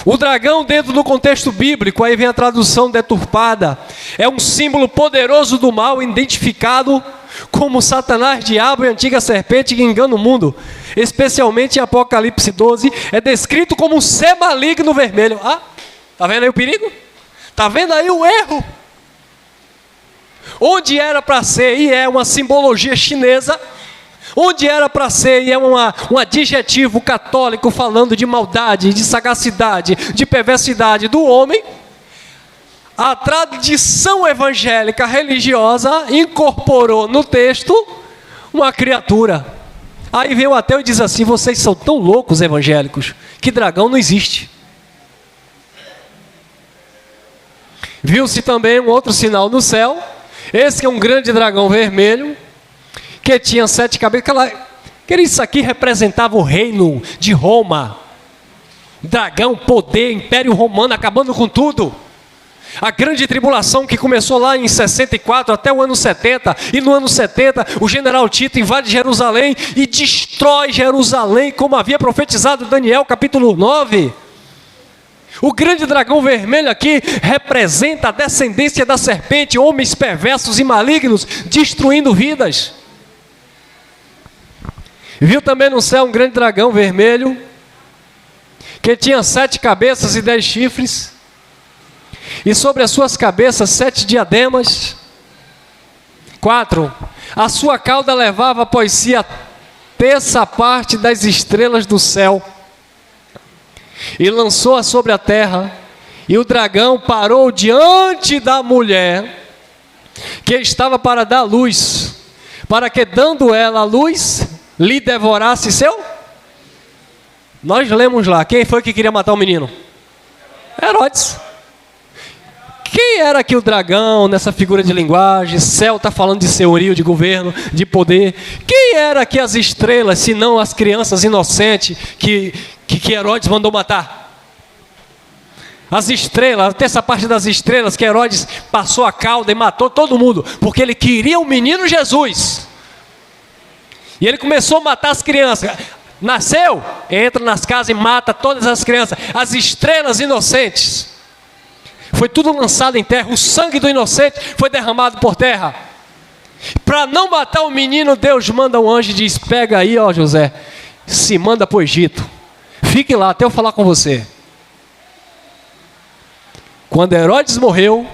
O dragão, dentro do contexto bíblico, aí vem a tradução deturpada, é um símbolo poderoso do mal, identificado como Satanás, diabo e antiga serpente que engana o mundo. Especialmente em Apocalipse 12, é descrito como um ser maligno vermelho. Ah, tá vendo aí o perigo? Tá vendo aí o erro? Onde era para ser, e é uma simbologia chinesa, onde era para ser, e é um adjetivo católico falando de maldade, de sagacidade, de perversidade do homem, a tradição evangélica religiosa incorporou no texto uma criatura. Aí vem o ateu e diz assim: vocês são tão loucos evangélicos, que dragão não existe. Viu-se também um outro sinal no céu. Esse que é um grande dragão vermelho, que tinha 7 cabeças. Isso aqui representava o reino de Roma. Dragão, poder, império romano, acabando com tudo. A grande tribulação que começou lá em 64 até o ano 70. E no ano 70 o general Tito invade Jerusalém e destrói Jerusalém, como havia profetizado Daniel capítulo 9. O grande dragão vermelho aqui representa a descendência da serpente, homens perversos e malignos, destruindo vidas. Viu também no céu um grande dragão vermelho, que tinha 7 cabeças e 10 chifres, e sobre as suas cabeças 7 diademas. 4. A sua cauda levava após si a terça parte das estrelas do céu, e lançou-a sobre a terra, e o dragão parou diante da mulher, que estava para dar luz, para que, dando ela a luz, lhe devorasse seu. Nós lemos lá, quem foi que queria matar o menino? Herodes. Quem era aqui o dragão nessa figura de linguagem? Céu está falando de senhorio, de governo, de poder. Quem era aqui as estrelas, se não as crianças inocentes que Herodes mandou matar? As estrelas, até essa parte das estrelas que Herodes passou a cauda e matou todo mundo, porque ele queria o menino Jesus. E ele começou a matar as crianças. Nasceu, entra nas casas e mata todas as crianças. As estrelas inocentes, foi tudo lançado em terra. O sangue do inocente foi derramado por terra. Para não matar o menino, Deus manda um anjo e diz: pega aí, ó José, se manda para o Egito, fique lá até eu falar com você. Quando Herodes morreu,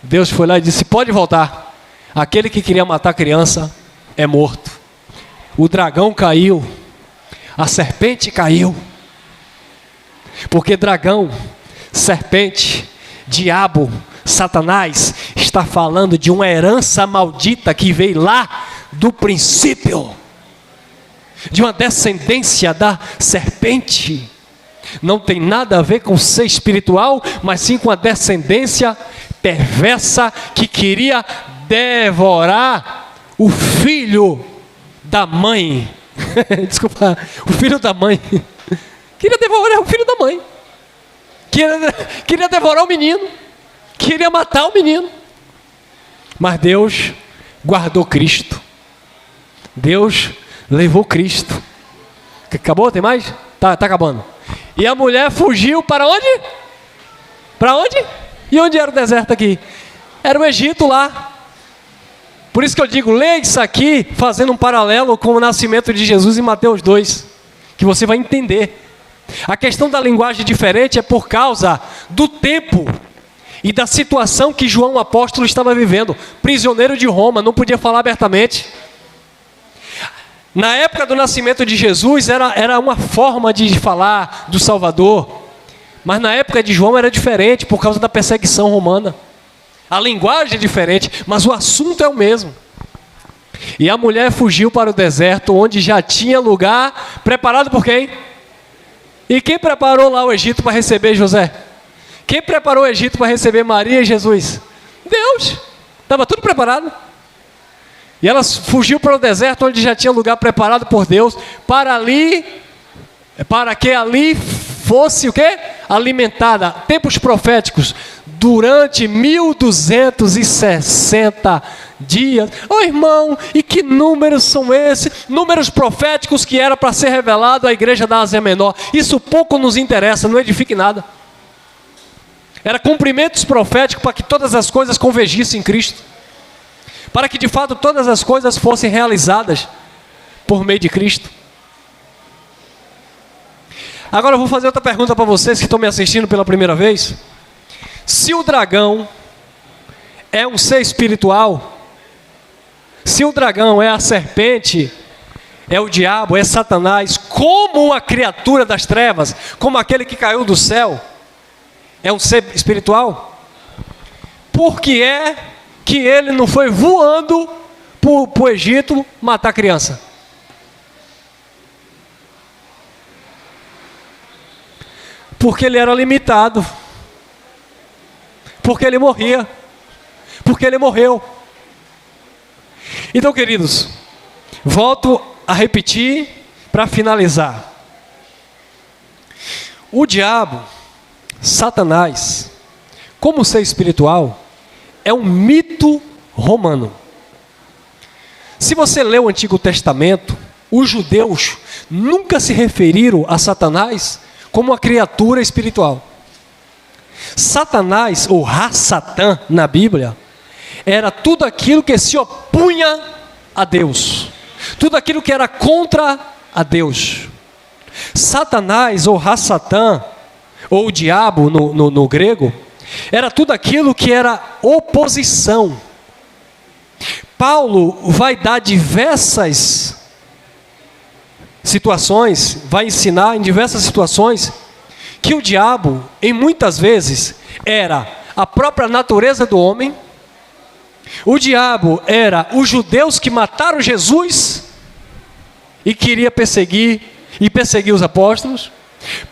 Deus foi lá e disse: pode voltar, aquele que queria matar a criança é morto. O dragão caiu, a serpente caiu, porque dragão, serpente, diabo, Satanás, está falando de uma herança maldita que veio lá do princípio, de uma descendência da serpente. Não tem nada a ver com ser espiritual, mas sim com a descendência perversa que queria devorar o filho da mãe. Desculpa, o filho da mãe. Queria devorar o filho da mãe. Queria devorar o menino. Queria matar o menino. Mas Deus guardou Cristo. Deus levou Cristo. Acabou? Tem mais? Tá acabando. E a mulher fugiu para onde? Para onde? E onde era o deserto aqui? Era o Egito lá. Por isso que eu digo, leia isso aqui fazendo um paralelo com o nascimento de Jesus em Mateus 2, que você vai entender. A questão da linguagem diferente é por causa do tempo e da situação que João apóstolo estava vivendo. Prisioneiro de Roma, não podia falar abertamente. Na época do nascimento de Jesus era uma forma de falar do Salvador, mas na época de João era diferente por causa da perseguição romana. A linguagem é diferente, mas o assunto é o mesmo. E a mulher fugiu para o deserto, onde já tinha lugar preparado por quem? E quem preparou lá o Egito para receber José? Quem preparou o Egito para receber Maria e Jesus? Deus. Estava tudo preparado. E ela fugiu para o deserto, onde já tinha lugar preparado por Deus, para que ali fosse o quê? Alimentada. Tempos proféticos. Durante 1260 dias. Oh, irmão, e que números são esses? Números proféticos que era para ser revelado à igreja da Ásia Menor. Isso pouco nos interessa, não edifica em nada. Era cumprimentos proféticos para que todas as coisas convergissem em Cristo. Para que de fato todas as coisas fossem realizadas por meio de Cristo. Agora eu vou fazer outra pergunta para vocês que estão me assistindo pela primeira vez. Se o dragão é um ser espiritual, se o dragão é a serpente, é o diabo, é Satanás, como uma criatura das trevas, como aquele que caiu do céu, é um ser espiritual? por que é que ele não foi voando para o Egito matar a criança? Porque ele era limitado. Porque ele morria. Porque ele morreu. Então, queridos, volto a repetir para finalizar. O diabo, Satanás, como ser espiritual, é um mito romano. Se você lê o Antigo Testamento, os judeus nunca se referiram a Satanás como uma criatura espiritual. Satanás, ou Ra-Satã na Bíblia, era tudo aquilo que se opunha a Deus, tudo aquilo que era contra a Deus. Satanás, ou Ra-Satã, ou o diabo no grego, era tudo aquilo que era oposição. Paulo vai dar diversas situações, vai ensinar em diversas situações, que o diabo, em muitas vezes, era a própria natureza do homem. O diabo era os judeus que mataram Jesus e queria perseguir os apóstolos.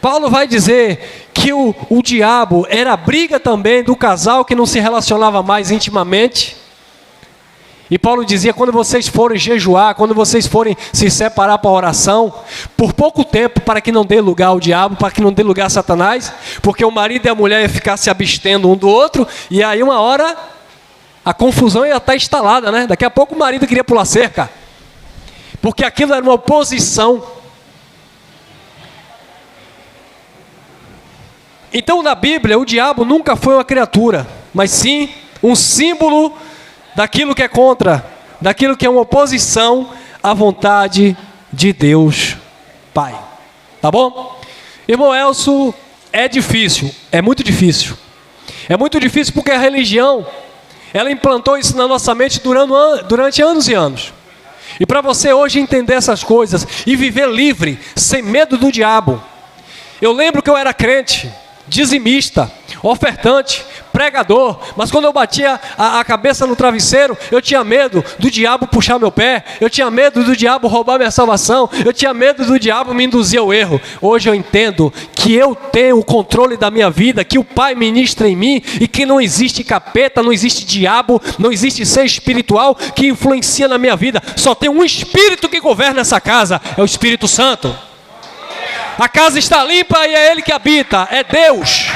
Paulo vai dizer que o diabo era a briga também do casal que não se relacionava mais intimamente. E Paulo dizia, quando vocês forem jejuar, quando vocês forem se separar para a oração, por pouco tempo, para que não dê lugar ao diabo, para que não dê lugar a Satanás, porque o marido e a mulher iam ficar se abstendo um do outro, e aí uma hora a confusão ia estar instalada, né? Daqui a pouco o marido queria pular cerca, porque aquilo era uma oposição. Então na Bíblia o diabo nunca foi uma criatura, mas sim um símbolo daquilo que é contra, daquilo que é uma oposição à vontade de Deus Pai. Tá bom? Irmão Elcio, é difícil, é muito difícil. É muito difícil porque a religião, ela implantou isso na nossa mente durante anos e anos. E para você hoje entender essas coisas e viver livre, sem medo do diabo. Eu lembro que eu era crente, dizimista, ofertante, pregador, mas quando eu batia a cabeça no travesseiro, eu tinha medo do diabo puxar meu pé, eu tinha medo do diabo roubar minha salvação, eu tinha medo do diabo me induzir ao erro. Hoje eu entendo que eu tenho o controle da minha vida, que o Pai ministra em mim e que não existe capeta, não existe diabo, não existe ser espiritual que influencia na minha vida. Só tem um espírito que governa essa casa, é o Espírito Santo. A casa está limpa e é Ele que habita, é Deus.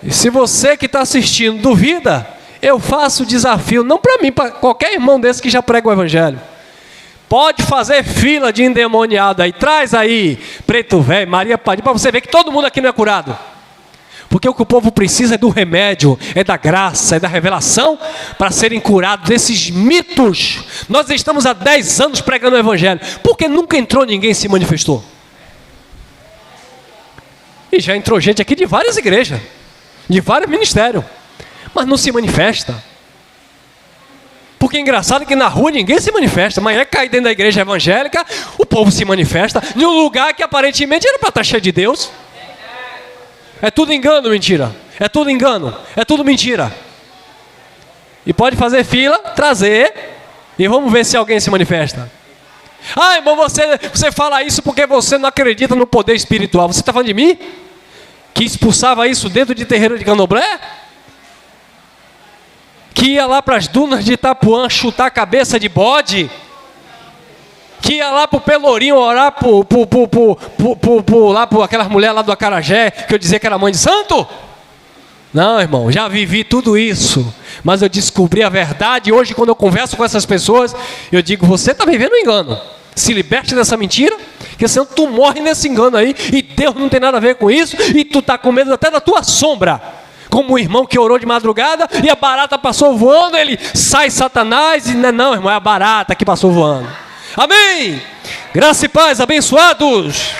E se você que está assistindo duvida, eu faço o desafio, não para mim, para qualquer irmão desse que já prega o Evangelho. Pode fazer fila de endemoniado aí, traz aí, Preto Velho, Maria Padilha, para você ver que todo mundo aqui não é curado. Porque o que o povo precisa é do remédio, é da graça, é da revelação para serem curados desses mitos. Nós estamos há 10 anos pregando o Evangelho. Por que nunca entrou ninguém e se manifestou? E já entrou gente aqui de várias igrejas, de vários ministérios, mas não se manifesta. Porque é engraçado que na rua ninguém se manifesta, mas é cair dentro da igreja evangélica, o povo se manifesta em um lugar que aparentemente era para estar cheio de Deus. É tudo engano, mentira. É tudo engano, é tudo mentira. E pode fazer fila, trazer, e vamos ver se alguém se manifesta. Ah, irmão, você fala isso porque você não acredita no poder espiritual. Você está falando de mim? Que expulsava isso dentro de terreiro de Candomblé? Que ia lá para as dunas de Itapuã chutar a cabeça de bode? Que ia lá para o Pelourinho orar lá por aquelas mulheres lá do Acarajé, que eu dizia que era mãe de santo? Não, irmão, já vivi tudo isso, mas eu descobri a verdade. E hoje, quando eu converso com essas pessoas, eu digo, você está vivendo um engano. Se liberte dessa mentira, porque senão tu morre nesse engano aí, e Deus não tem nada a ver com isso, e tu está com medo até da tua sombra. Como o irmão que orou de madrugada, e a barata passou voando, ele sai Satanás, e não, irmão, é a barata que passou voando. Amém! Graça e paz, abençoados!